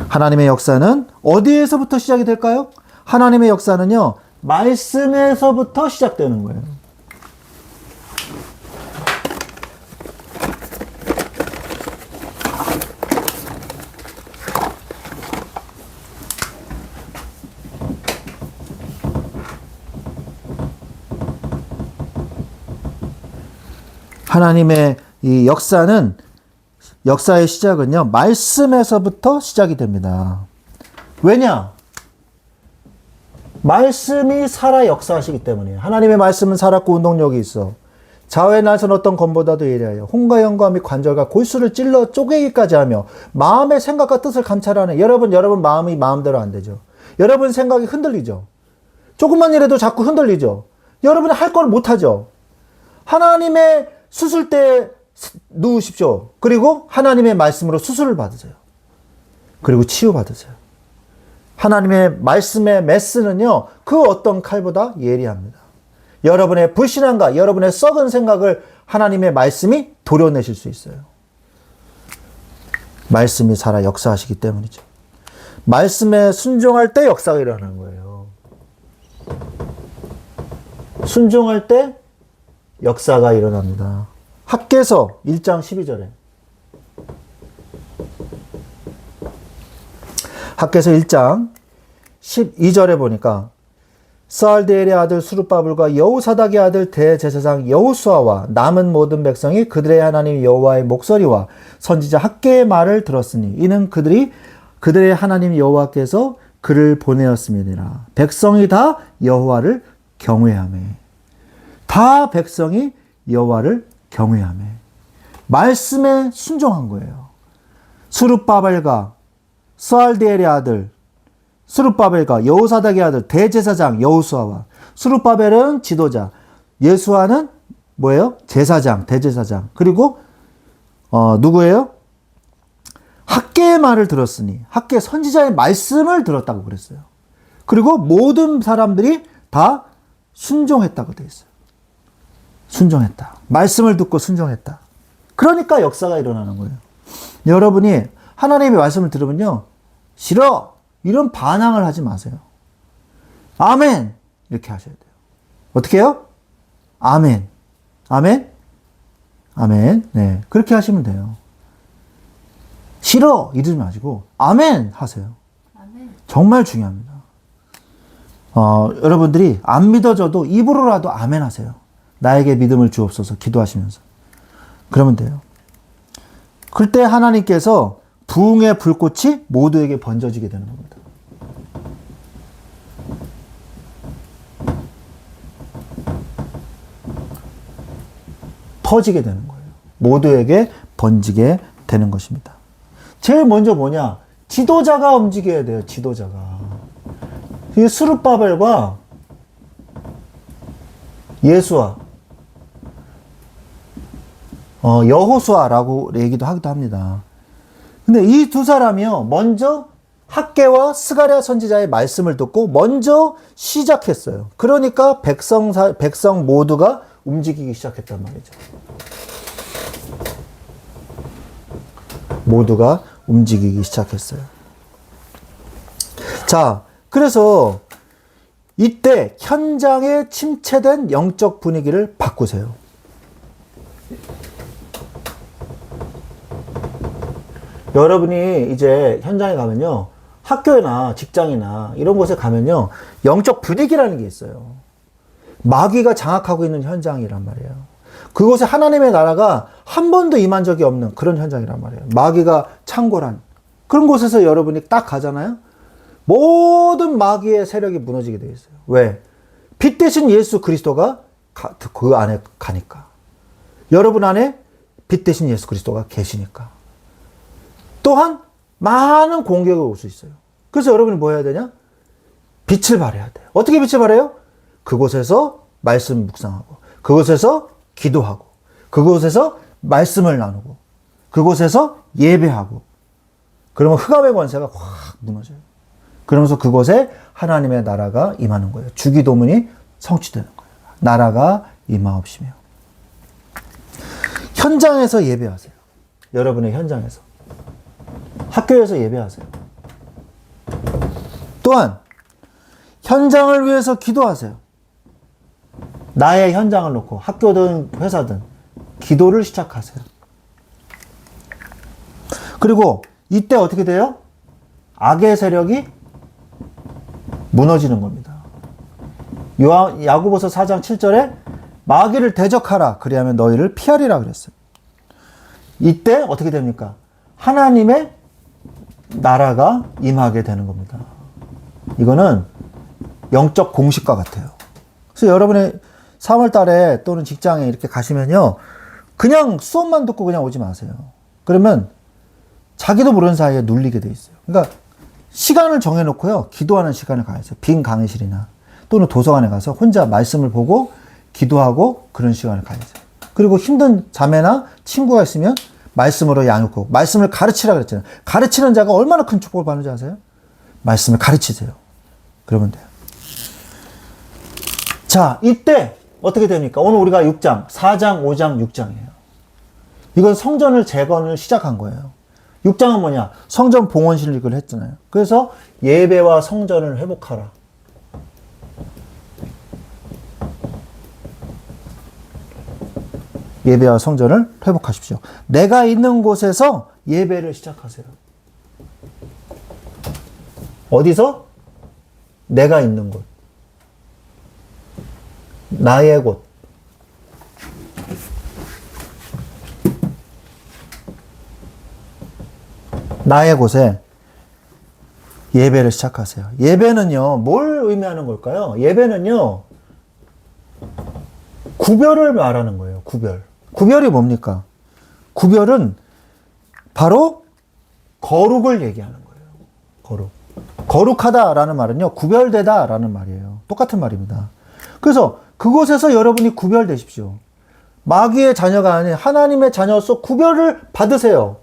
하나님의 역사는 어디에서부터 시작이 될까요? 하나님의 역사는요, 말씀에서부터 시작되는 거예요. 하나님의 이 역사의 시작은요, 말씀에서부터 시작이 됩니다. 왜냐? 말씀이 살아 역사하시기 때문이에요. 하나님의 말씀은 살았고 운동력이 있어. 좌우의 날선 어떤 검보다도 예리하여 홍과 영과 및 관절과 골수를 찔러 쪼개기까지 하며 마음의 생각과 뜻을 감찰하는. 여러분 마음이 마음대로 안 되죠. 여러분 생각이 흔들리죠. 조금만 일해도 자꾸 흔들리죠. 여러분이 할 걸 못하죠. 하나님의 수술대에 누우십시오. 그리고 하나님의 말씀으로 수술을 받으세요. 그리고 치유받으세요. 하나님의 말씀의 메스는요, 그 어떤 칼보다 예리합니다. 여러분의 불신앙과 여러분의 썩은 생각을 하나님의 말씀이 도려내실 수 있어요. 말씀이 살아 역사하시기 때문이죠. 말씀에 순종할 때 역사가 일어나는 거예요. 순종할 때 역사가 일어납니다. 학개서 1장 12절에 학개서 1장 12절에 보니까 스알디엘의 아들 수룹바벨과 여호사닥의 아들 대제사장 여호수아와 남은 모든 백성이 그들의 하나님 여호와의 목소리와 선지자 학개의 말을 들었으니 이는 그들의 하나님 여호와께서 그를 보내었음이니라. 백성이 다 여호와를 경외하며. 다 백성이 여호와를 경외하며. 말씀에 순종한 거예요. 수룹바벨과 스알디엘의 아들 수룹바벨과 여호사닥의 아들 대제사장 여호수아와. 수룹바벨은 지도자, 예수아는 뭐예요? 제사장, 대제사장. 그리고 누구예요? 학개의 말을 들었으니. 학개 선지자의 말씀을 들었다고 그랬어요. 그리고 모든 사람들이 다 순종했다고 되어 있어요. 순종했다. 말씀을 듣고 순종했다. 그러니까 역사가 일어나는 거예요. 여러분이 하나님의 말씀을 들으면요. 싫어! 이런 반항을 하지 마세요. 아멘! 이렇게 하셔야 돼요. 어떻게 해요? 아멘. 아멘? 아멘. 네. 그렇게 하시면 돼요. 싫어! 이러지 마시고, 아멘! 하세요. 아멘. 정말 중요합니다. 여러분들이 안 믿어져도 입으로라도 아멘 하세요. 나에게 믿음을 주옵소서 기도하시면서. 그러면 돼요. 그때 하나님께서 부흥의 불꽃이 모두에게 번져지게 되는 겁니다. 퍼지게 되는 거예요. 모두에게 번지게 되는 것입니다. 제일 먼저 뭐냐? 지도자가 움직여야 돼요. 지도자가. 이 스룹바벨과 예수와 여호수아라고 얘기도 하기도 합니다. 근데 이 두 사람이요, 먼저 학개와 스가랴 선지자의 말씀을 듣고 먼저 시작했어요. 그러니까 백성 모두가 움직이기 시작했단 말이죠. 모두가 움직이기 시작했어요. 자, 그래서 이때 현장에 침체된 영적 분위기를 바꾸세요. 여러분이 이제 현장에 가면요, 학교나 직장이나 이런 곳에 가면요, 영적 분위기라는 게 있어요. 마귀가 장악하고 있는 현장이란 말이에요. 그곳에 하나님의 나라가 한 번도 임한 적이 없는 그런 현장이란 말이에요. 마귀가 창궐한 그런 곳에서 여러분이 딱 가잖아요. 모든 마귀의 세력이 무너지게 되어 있어요. 왜? 빛 대신 예수 그리스도가 그 안에 가니까. 여러분 안에 빛 대신 예수 그리스도가 계시니까. 또한 많은 공격이 올 수 있어요. 그래서 여러분이 뭐 해야 되냐? 빛을 발해야 돼요. 어떻게 빛을 발해요? 그곳에서 말씀 묵상하고, 그곳에서 기도하고, 그곳에서 말씀을 나누고, 그곳에서 예배하고, 그러면 흑암의 권세가 확 무너져요. 그러면서 그곳에 하나님의 나라가 임하는 거예요. 주기도문이 성취되는 거예요. 나라가 임하옵시며. 현장에서 예배하세요. 여러분의 현장에서. 학교에서 예배하세요. 또한 현장을 위해서 기도하세요. 나의 현장을 놓고 학교든 회사든 기도를 시작하세요. 그리고 이때 어떻게 돼요? 악의 세력이 무너지는 겁니다. 야고보서 4장 7절에 마귀를 대적하라 그리하면 너희를 피하리라 그랬어요. 이때 어떻게 됩니까? 하나님의 나라가 임하게 되는 겁니다. 이거는 영적 공식과 같아요. 그래서 여러분의 3월 달에 또는 직장에 이렇게 가시면요, 그냥 수업만 듣고 그냥 오지 마세요. 그러면 자기도 모르는 사이에 눌리게 돼 있어요. 그러니까 시간을 정해놓고요, 기도하는 시간을 가야죠. 빈 강의실이나 또는 도서관에 가서 혼자 말씀을 보고 기도하고 그런 시간을 가야죠. 그리고 힘든 자매나 친구가 있으면 말씀으로 양육하고, 말씀을 가르치라 그랬잖아요. 가르치는 자가 얼마나 큰 축복을 받는지 아세요? 말씀을 가르치세요. 그러면 돼요. 자, 이때 어떻게 됩니까? 오늘 우리가 6장, 4장, 5장, 6장이에요. 이건 성전을 재건을 시작한 거예요. 6장은 뭐냐? 성전 봉헌식을 했잖아요. 그래서 예배와 성전을 회복하라. 예배와 성전을 회복하십시오. 내가 있는 곳에서 예배를 시작하세요. 어디서? 내가 있는 곳. 나의 곳. 나의 곳에 예배를 시작하세요. 예배는요, 뭘 의미하는 걸까요? 예배는요, 구별을 말하는 거예요. 구별. 구별이 뭡니까? 구별은 바로 거룩을 얘기하는 거예요. 거룩. 거룩하다라는 말은요, 구별되다라는 말이에요. 똑같은 말입니다. 그래서 그곳에서 여러분이 구별되십시오. 마귀의 자녀가 아닌 하나님의 자녀로서 구별을 받으세요.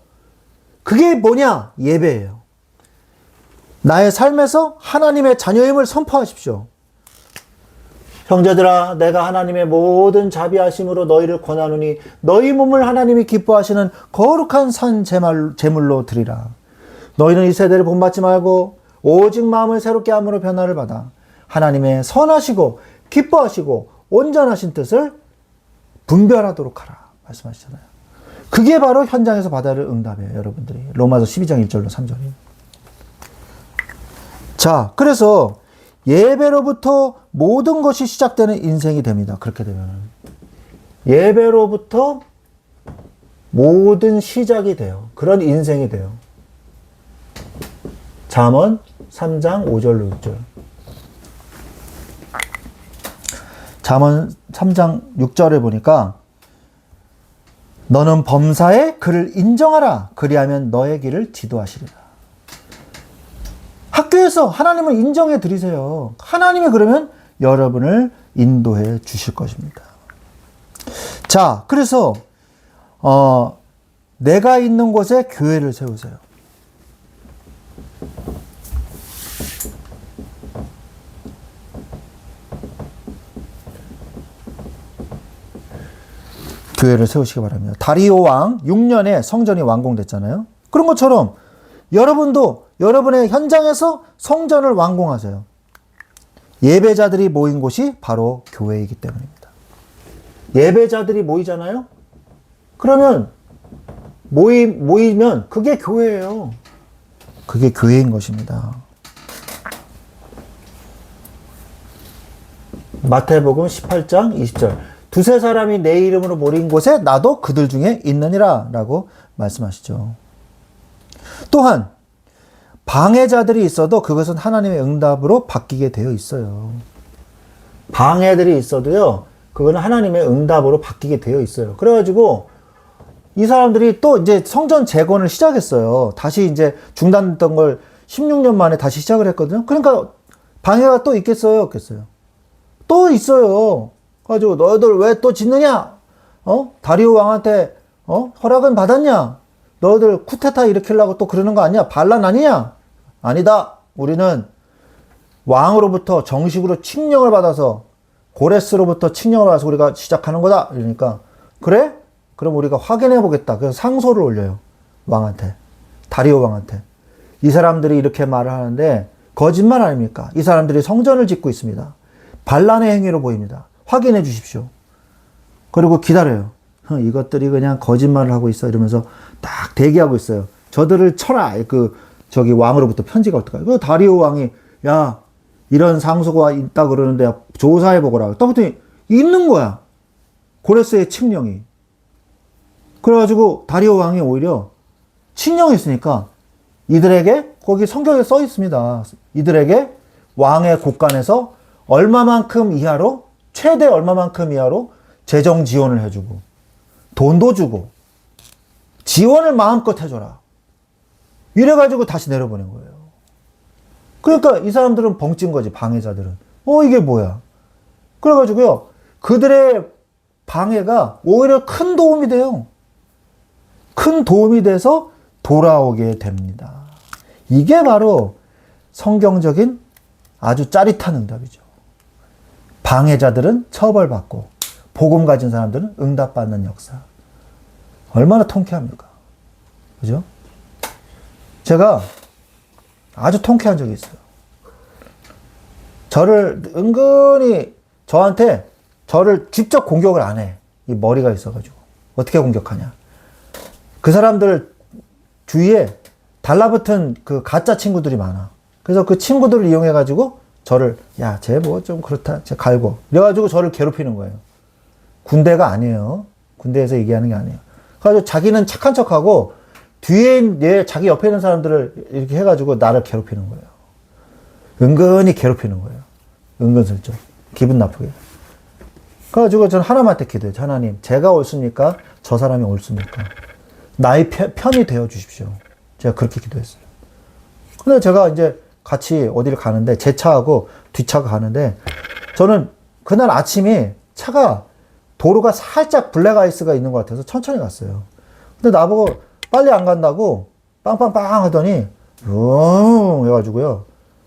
그게 뭐냐? 예배예요. 나의 삶에서 하나님의 자녀임을 선포하십시오. 형제들아, 내가 하나님의 모든 자비하심으로 너희를 권하노니 너희 몸을 하나님이 기뻐하시는 거룩한 산 제물로 드리라. 너희는 이 세대를 본받지 말고 오직 마음을 새롭게 함으로 변화를 받아 하나님의 선하시고 기뻐하시고 온전하신 뜻을 분별하도록 하라 말씀하시잖아요. 그게 바로 현장에서 받아야 할 응답이에요, 여러분들이. 로마서 12장 1절로 3절이. 자, 그래서 예배로부터 모든 것이 시작되는 인생이 됩니다. 그렇게 되면 예배로부터 모든 시작이 돼요. 그런 인생이 돼요. 잠언 3장 5절로 6절. 잠언 3장 6절에 보니까 너는 범사에 그를 인정하라. 그리하면 너의 길을 지도하시리라. 학교에서 하나님을 인정해 드리세요. 하나님이 그러면 여러분을 인도해 주실 것입니다. 자, 그래서 내가 있는 곳에 교회를 세우세요. 교회를 세우시기 바랍니다. 다리오 왕 6년에 성전이 완공됐잖아요. 그런 것처럼 여러분도 여러분의 현장에서 성전을 완공하세요. 예배자들이 모인 곳이 바로 교회이기 때문입니다. 예배자들이 모이잖아요. 그러면 모이면 그게 교회예요. 그게 교회인 것입니다. 마태복음 18장 20절. 두세 사람이 내 이름으로 모인 곳에 나도 그들 중에 있느니라 라고 말씀하시죠. 또한 방해자들이 있어도 그것은 하나님의 응답으로 바뀌게 되어 있어요. 방해들이 있어도요, 그거는 하나님의 응답으로 바뀌게 되어 있어요. 그래가지고 이 사람들이 또 이제 성전 재건을 시작했어요. 다시 이제 중단됐던 걸 16년 만에 다시 시작을 했거든요. 그러니까 방해가 또 있겠어요, 없겠어요? 또 있어요. 가지고 너희들 왜 또 짓느냐? 다리오 왕한테 허락은 받았냐? 너희들 쿠데타 일으키려고 또 그러는 거 아니야? 반란 아니냐? 아니다. 우리는 왕으로부터 정식으로 칙령을 받아서 고레스로부터 칙령을 받아서 우리가 시작하는 거다. 이러니까 그래? 그럼 우리가 확인해 보겠다. 그래서 상소를 올려요. 왕한테. 다리오 왕한테. 이 사람들이 이렇게 말을 하는데 거짓말 아닙니까? 이 사람들이 성전을 짓고 있습니다. 반란의 행위로 보입니다. 확인해 주십시오. 그리고 기다려요. 이것들이 그냥 거짓말을 하고 있어. 이러면서 딱 대기하고 있어요. 저들을 쳐라. 저기 왕으로부터 편지가 어떨까요? 그 다리오 왕이, 야, 이런 상소가 있다 그러는데 조사해 보거라. 또 봤더니 있는 거야. 고레스의 칙령이. 그래가지고 다리오 왕이 오히려 칙령이 있으니까 이들에게, 거기 성경에 써 있습니다. 이들에게 왕의 곳간에서 얼마만큼 이하로, 최대 얼마만큼 이하로 재정 지원을 해주고, 돈도 주고, 지원을 마음껏 해줘라. 이래가지고 다시 내려보낸 거예요. 그러니까 이 사람들은 벙찐 거지, 방해자들은. 이게 뭐야. 그래가지고요, 그들의 방해가 오히려 큰 도움이 돼요. 큰 도움이 돼서 돌아오게 됩니다. 이게 바로 성경적인 아주 짜릿한 응답이죠. 방해자들은 처벌받고 복음 가진 사람들은 응답받는 역사. 얼마나 통쾌합니까? 그죠? 제가 아주 통쾌한 적이 있어요. 저를 은근히 저를 직접 공격을 안 해. 이 머리가 있어가지고. 어떻게 공격하냐. 그 사람들 주위에 달라붙은 그 가짜 친구들이 많아. 그래서 그 친구들을 이용해가지고 저를, 야, 쟤 뭐 좀 그렇다. 쟤 갈고. 이래가지고 저를 괴롭히는 거예요. 군대가 아니에요. 군대에서 얘기하는 게 아니에요. 그래가지고 자기는 착한 척하고 뒤에 자기 옆에 있는 사람들을 이렇게 해가지고 나를 괴롭히는 거예요. 은근히 괴롭히는 거예요. 은근슬쩍. 기분 나쁘게. 그래가지고 저는 하나님한테 기도해요. 하나님, 제가 옳습니까? 저 사람이 옳습니까? 나의 편이 되어 주십시오. 제가 그렇게 기도했어요. 근데 제가 이제 같이 어디를 가는데, 제 차하고 뒷차가 가는데, 저는 그날 아침에 차가 도로가 살짝 블랙아이스가 있는 것 같아서 천천히 갔어요. 근데 나보고 빨리 안 간다고 빵빵빵 하더니 해가지고요,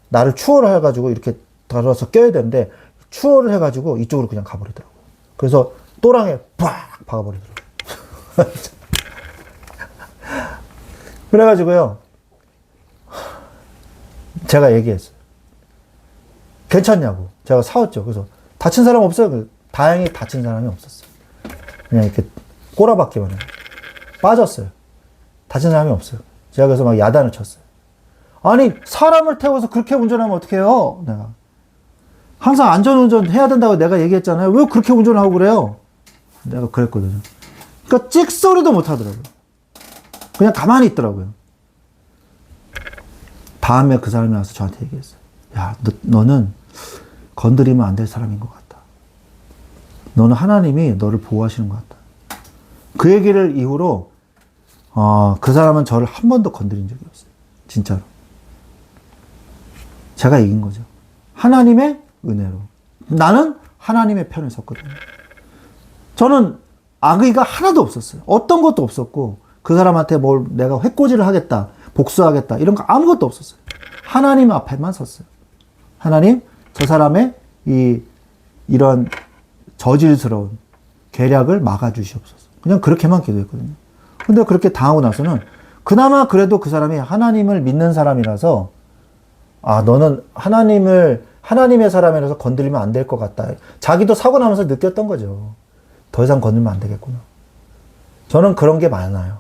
나를 추월을 해가지고 이렇게 달아서 껴야 되는데 추월을 해가지고 이쪽으로 그냥 가버리더라고요. 그래서 또랑에 팍 박아버리더라고요. 그래가지고요, 제가 얘기했어요. 괜찮냐고. 제가 사왔죠. 그래서 다친 사람 없어요? 다행히 다친 사람이 없었어요. 그냥 이렇게 꼬라박기만 해요. 빠졌어요. 다친 사람이 없어요. 제가 그래서 막 야단을 쳤어요. 아니, 사람을 태워서 그렇게 운전하면 어떡해요? 내가. 항상 안전운전 해야 된다고 내가 얘기했잖아요. 왜 그렇게 운전하고 그래요? 내가 그랬거든요. 그러니까 찍소리도 못 하더라고요. 그냥 가만히 있더라고요. 다음에 그 사람이 와서 저한테 얘기했어요. 야, 너는 건드리면 안 될 사람인 것 같다. 너는 하나님이 너를 보호하시는 것 같다. 그 얘기를 이후로 그 사람은 저를 한 번도 건드린 적이 없어요. 진짜로. 제가 이긴 거죠. 하나님의 은혜로. 나는 하나님의 편에 섰거든요. 저는 악의가 하나도 없었어요. 어떤 것도 없었고, 그 사람한테 뭘 내가 회꼬지를 하겠다, 복수하겠다, 이런 거 아무것도 없었어요. 하나님 앞에만 섰어요. 하나님, 저 사람의 이런 저질스러운 계략을 막아주시옵소서. 그냥 그렇게만 기도했거든요. 근데 그렇게 당하고 나서는 그나마 그래도 그 사람이 하나님을 믿는 사람이라서, 아, 너는 하나님의 사람이라서 건드리면 안 될 것 같다. 자기도 사고 나면서 느꼈던 거죠. 더 이상 건들면 안 되겠구나. 저는 그런 게 많아요.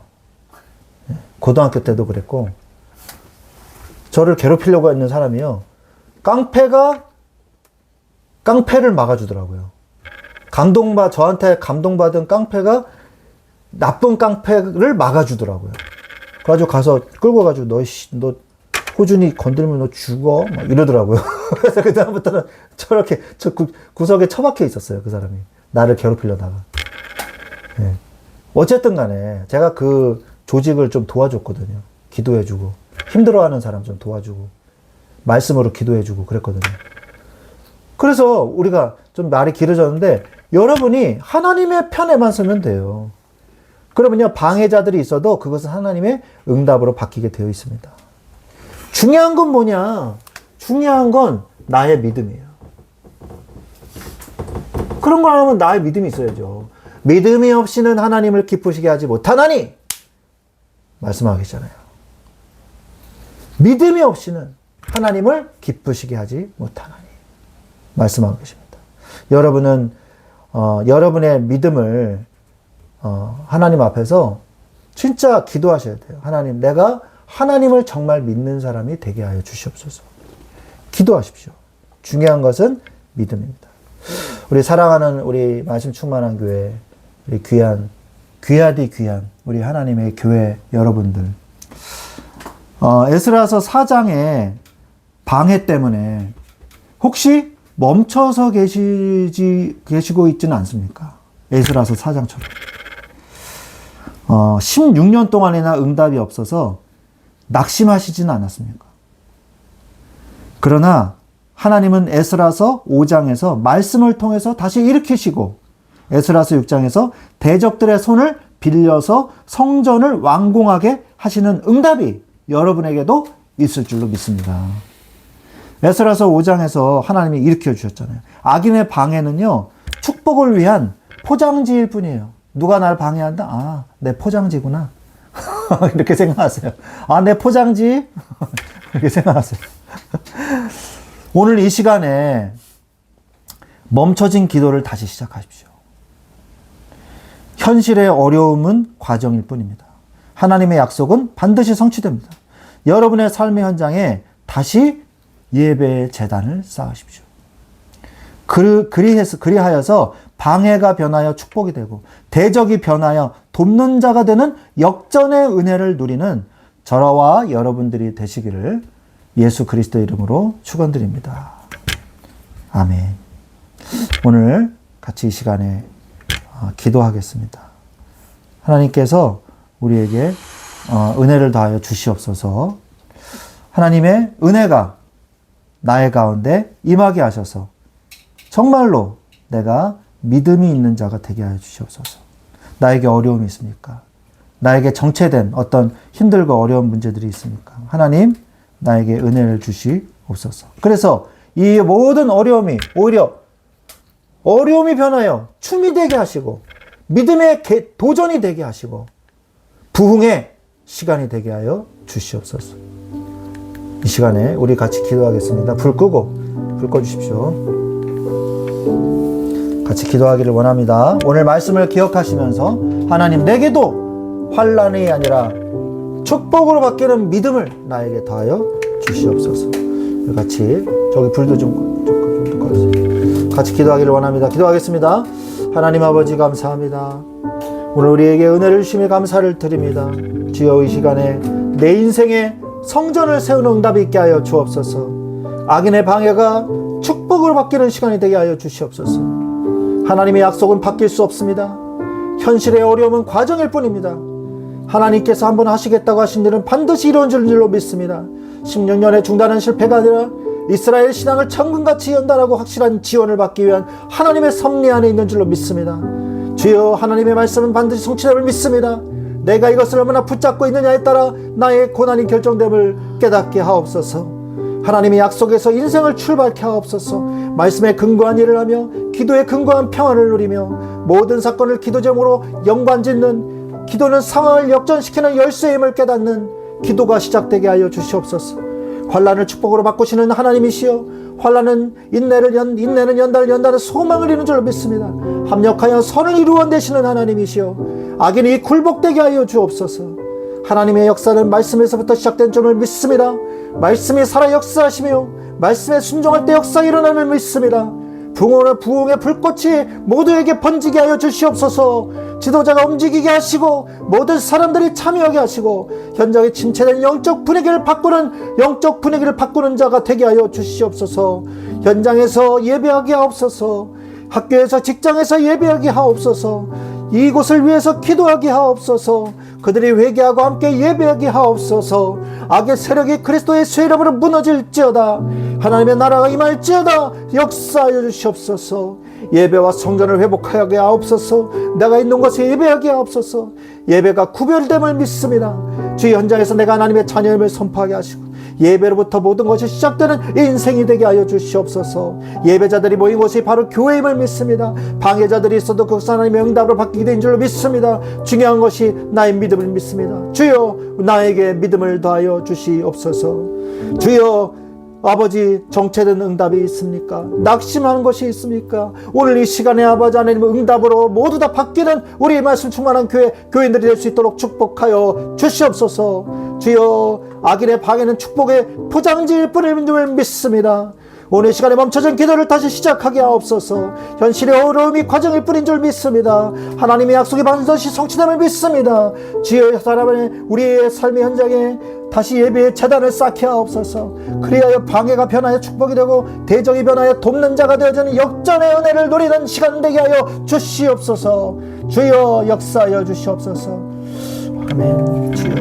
고등학교 때도 그랬고, 저를 괴롭히려고 했는 사람이요, 깡패를 막아주더라고요. 저한테 감동받은 깡패가 나쁜 깡패를 막아주더라고요. 그래가지고 가서 끌고 가가지고 너 호준이 건들면 너 죽어? 막 이러더라고요. 그래서 그다음부터는 저렇게 구석에 처박혀 있었어요. 그 사람이. 나를 괴롭히려다가. 네. 어쨌든 간에 제가 그 조직을 좀 도와줬거든요. 기도해주고. 힘들어하는 사람 좀 도와주고. 말씀으로 기도해주고 그랬거든요. 그래서 우리가 좀 말이 길어졌는데, 여러분이 하나님의 편에만 서면 돼요. 그러면요, 방해자들이 있어도 그것은 하나님의 응답으로 바뀌게 되어 있습니다. 중요한 건 뭐냐? 중요한 건 나의 믿음이에요. 그런 거 하면 나의 믿음이 있어야죠. 믿음이 없이는 하나님을 기쁘시게 하지 못하나니 말씀하고 계시잖아요. 믿음이 없이는 하나님을 기쁘시게 하지 못하나니 말씀하고 계십니다. 여러분은 여러분의 믿음을 하나님 앞에서 진짜 기도하셔야 돼요. 하나님, 내가 하나님을 정말 믿는 사람이 되게 하여 주시옵소서. 기도하십시오. 중요한 것은 믿음입니다. 우리 사랑하는 우리 말씀 충만한 교회, 우리 귀하디 귀한 우리 하나님의 교회 여러분들, 에스라서 4장의 방해 때문에 혹시 멈춰서 계시고 있지는 않습니까? 에스라서 4장처럼. 16년 동안이나 응답이 없어서 낙심하시지는 않았습니까? 그러나 하나님은 에스라서 5장에서 말씀을 통해서 다시 일으키시고, 에스라서 6장에서 대적들의 손을 빌려서 성전을 완공하게 하시는 응답이 여러분에게도 있을 줄로 믿습니다. 에스라서 5장에서 하나님이 일으켜 주셨잖아요. 악인의 방해는요, 축복을 위한 포장지일 뿐이에요. 누가 날 방해한다? 아, 내 포장지구나. 이렇게 생각하세요. 아, 내 포장지? 이렇게 생각하세요. 오늘 이 시간에 멈춰진 기도를 다시 시작하십시오. 현실의 어려움은 과정일 뿐입니다. 하나님의 약속은 반드시 성취됩니다. 여러분의 삶의 현장에 다시 예배의 제단을 쌓으십시오. 그리하여서 방해가 변하여 축복이 되고 대적이 변하여 돕는 자가 되는 역전의 은혜를 누리는 저와 여러분들이 되시기를 예수 그리스도 이름으로 축원드립니다. 아멘. 오늘 같이 이 시간에 기도하겠습니다. 하나님께서 우리에게 은혜를 다하여 주시옵소서. 하나님의 은혜가 나의 가운데 임하게 하셔서 정말로 내가 믿음이 있는 자가 되게 하여 주시옵소서. 나에게 어려움이 있습니까? 나에게 정체된 어떤 힘들고 어려운 문제들이 있습니까? 하나님, 나에게 은혜를 주시옵소서. 그래서 이 모든 어려움이 오히려 어려움이 변하여 춤이 되게 하시고 믿음의 도전이 되게 하시고 부흥의 시간이 되게 하여 주시옵소서. 이 시간에 우리 같이 기도하겠습니다. 불 꺼주십시오. 같이 기도하기를 원합니다. 오늘 말씀을 기억하시면서 하나님, 내게도 환난이 아니라 축복으로 바뀌는 믿음을 나에게 더하여 주시옵소서. 같이 저기 불도 좀 꺼주세요. 같이 기도하기를 원합니다. 기도하겠습니다. 하나님 아버지, 감사합니다. 오늘 우리에게 은혜를 주시며 감사를 드립니다. 주여, 이 시간에 내 인생에 성전을 세우는 응답이 있게 하여 주옵소서. 악인의 방해가 축복으로 바뀌는 시간이 되게 하여 주시옵소서. 하나님의 약속은 바뀔 수 없습니다. 현실의 어려움은 과정일 뿐입니다. 하나님께서 한번 하시겠다고 하신 일은 반드시 이루어질 줄로 믿습니다. 16년의 중단은 실패가 아니라 이스라엘 신앙을 천근같이 연단하고 확실한 지원을 받기 위한 하나님의 섭리 안에 있는 줄로 믿습니다. 주여, 하나님의 말씀은 반드시 성취됨을 믿습니다. 내가 이것을 얼마나 붙잡고 있느냐에 따라 나의 고난이 결정됨을 깨닫게 하옵소서. 하나님의 약속에서 인생을 출발케 하옵소서. 말씀에 근거한 일을 하며 기도에 근거한 평안을 누리며 모든 사건을 기도 제목으로 연관짓는, 기도는 상황을 역전시키는 열쇠임을 깨닫는 기도가 시작되게 하여 주시옵소서. 환난을 축복으로 바꾸시는 하나님이시여, 환난은 인내는 연단을, 연단은 소망을 이루는 줄로 믿습니다. 합력하여 선을 이루어 내시는 하나님이시여, 악인이 굴복되게 하여 주옵소서. 하나님의 역사는 말씀에서부터 시작된 줄을 믿습니다. 말씀이 살아 역사하시며 말씀에 순종할 때 역사 일어남을 믿습니다. 부흥의 불꽃이 모두에게 번지게 하여 주시옵소서. 지도자가 움직이게 하시고 모든 사람들이 참여하게 하시고 현장에 침체된 영적 분위기를 바꾸는 자가 되게 하여 주시옵소서. 현장에서 예배하게 하옵소서. 학교에서, 직장에서 예배하게 하옵소서. 이곳을 위해서 기도하게 하옵소서. 그들이 회개하고 함께 예배하게 하옵소서. 악의 세력이 그리스도 예수의 이름으로 무너질지어다. 하나님의 나라가 임할지어다. 역사하여 주시옵소서. 예배와 성전을 회복하게 하옵소서. 내가 있는 곳에 예배하게 하옵소서. 예배가 구별됨을 믿습니다. 주의 현장에서 내가 하나님의 자녀임을 선포하게 하시고 예배로부터 모든 것이 시작되는 인생이 되게 하여 주시옵소서. 예배자들이 모인 곳이 바로 교회임을 믿습니다. 방해자들이 있어도 그것은 하나님의 응답으로 바뀌게 된 줄로 믿습니다. 중요한 것이 나의 믿음을 믿습니다. 주여, 나에게 믿음을 더하여 주시옵소서. 주여, 아버지, 정체된 응답이 있습니까? 낙심하는 것이 있습니까? 오늘 이 시간에 아버지 하나님 응답으로 모두 다 바뀌는 우리 말씀 충만한 교인들이 될 수 있도록 축복하여 주시옵소서. 주여, 악인의 방해는 축복의 포장지일 뿐임을 믿습니다. 오늘 시간에 멈춰진 기도를 다시 시작하게 하옵소서. 현실의 어려움이 과정일 뿐인 줄 믿습니다. 하나님의 약속이 반드시 성취됨을 믿습니다. 주여, 사람의 우리의 삶의 현장에 다시 예배의 재단을 쌓게 하옵소서. 그리하여 방해가 변하여 축복이 되고 대적이 변하여 돕는 자가 되어지는 역전의 은혜를 누리는 시간 되게 하여 주시옵소서. 주여, 역사하여 주시옵소서. 아멘. 주여,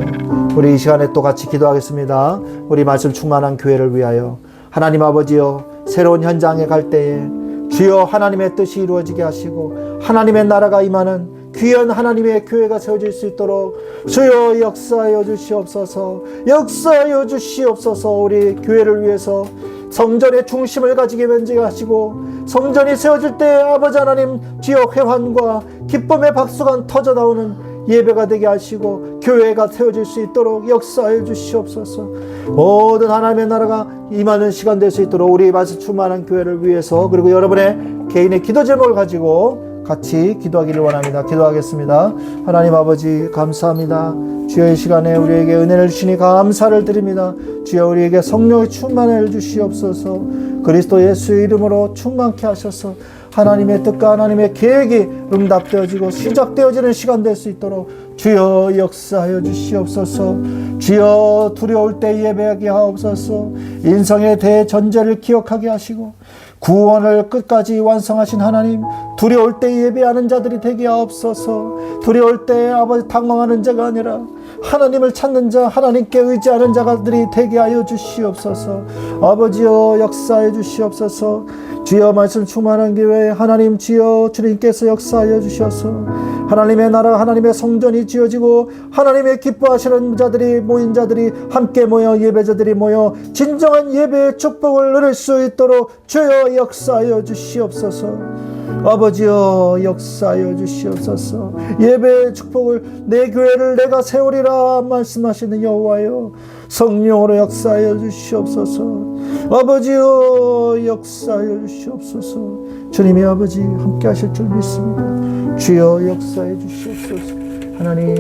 우리 이 시간에 또 같이 기도하겠습니다. 우리 말씀 충만한 교회를 위하여 하나님 아버지여, 새로운 현장에 갈 때에 주여 하나님의 뜻이 이루어지게 하시고 하나님의 나라가 임하는 귀한 하나님의 교회가 세워질 수 있도록 주여 역사하여 주시옵소서. 역사하여 주시옵소서. 우리 교회를 위해서 성전의 중심을 가지게 변제하시고 성전이 세워질 때 아버지 하나님 주여 회환과 기쁨의 박수가 터져 나오는 예배가 되게 하시고 교회가 세워질 수 있도록 역사해 주시옵소서. 모든 하나님의 나라가 임하는 시간 될 수 있도록 우리 말씀 충만한 교회를 위해서, 그리고 여러분의 개인의 기도 제목을 가지고 같이 기도하기를 원합니다. 기도하겠습니다. 하나님 아버지, 감사합니다. 주여, 이 시간에 우리에게 은혜를 주시니 감사를 드립니다. 주여, 우리에게 성령의 충만을 주시옵소서. 그리스도 예수의 이름으로 충만케 하셔서 하나님의 뜻과 하나님의 계획이 응답되어지고 시작되어지는 시간 될 수 있도록 주여 역사하여 주시옵소서. 주여, 두려울 때 예배하게 하옵소서. 인성의 대전제를 기억하게 하시고 구원을 끝까지 완성하신 하나님, 두려울 때 예배하는 자들이 되게 하옵소서. 두려울 때 아버지 당황하는 자가 아니라 하나님을 찾는 자, 하나님께 의지하는 자들이 되게 하여 주시옵소서. 아버지여, 역사해 주시옵소서. 주여, 말씀 충만한 교회 하나님, 주여 주님께서 역사하여 주셔서 하나님의 나라, 하나님의 성전이 지어지고 하나님의 기뻐하시는 자들이 모인 자들이 함께 모여 예배자들이 모여 진정한 예배의 축복을 누릴 수 있도록 주여 역사하여 주시옵소서. 아버지여 역사하여 주시옵소서. 예배의 축복을 내 교회를 내가 세우리라 말씀하시는 여호와여 성령으로 역사하여 주시옵소서. 아버지여 역사하여 주시옵소서. 주님이 아버지 함께 하실 줄 믿습니다. 주여 역사해 주시옵소서. 하나님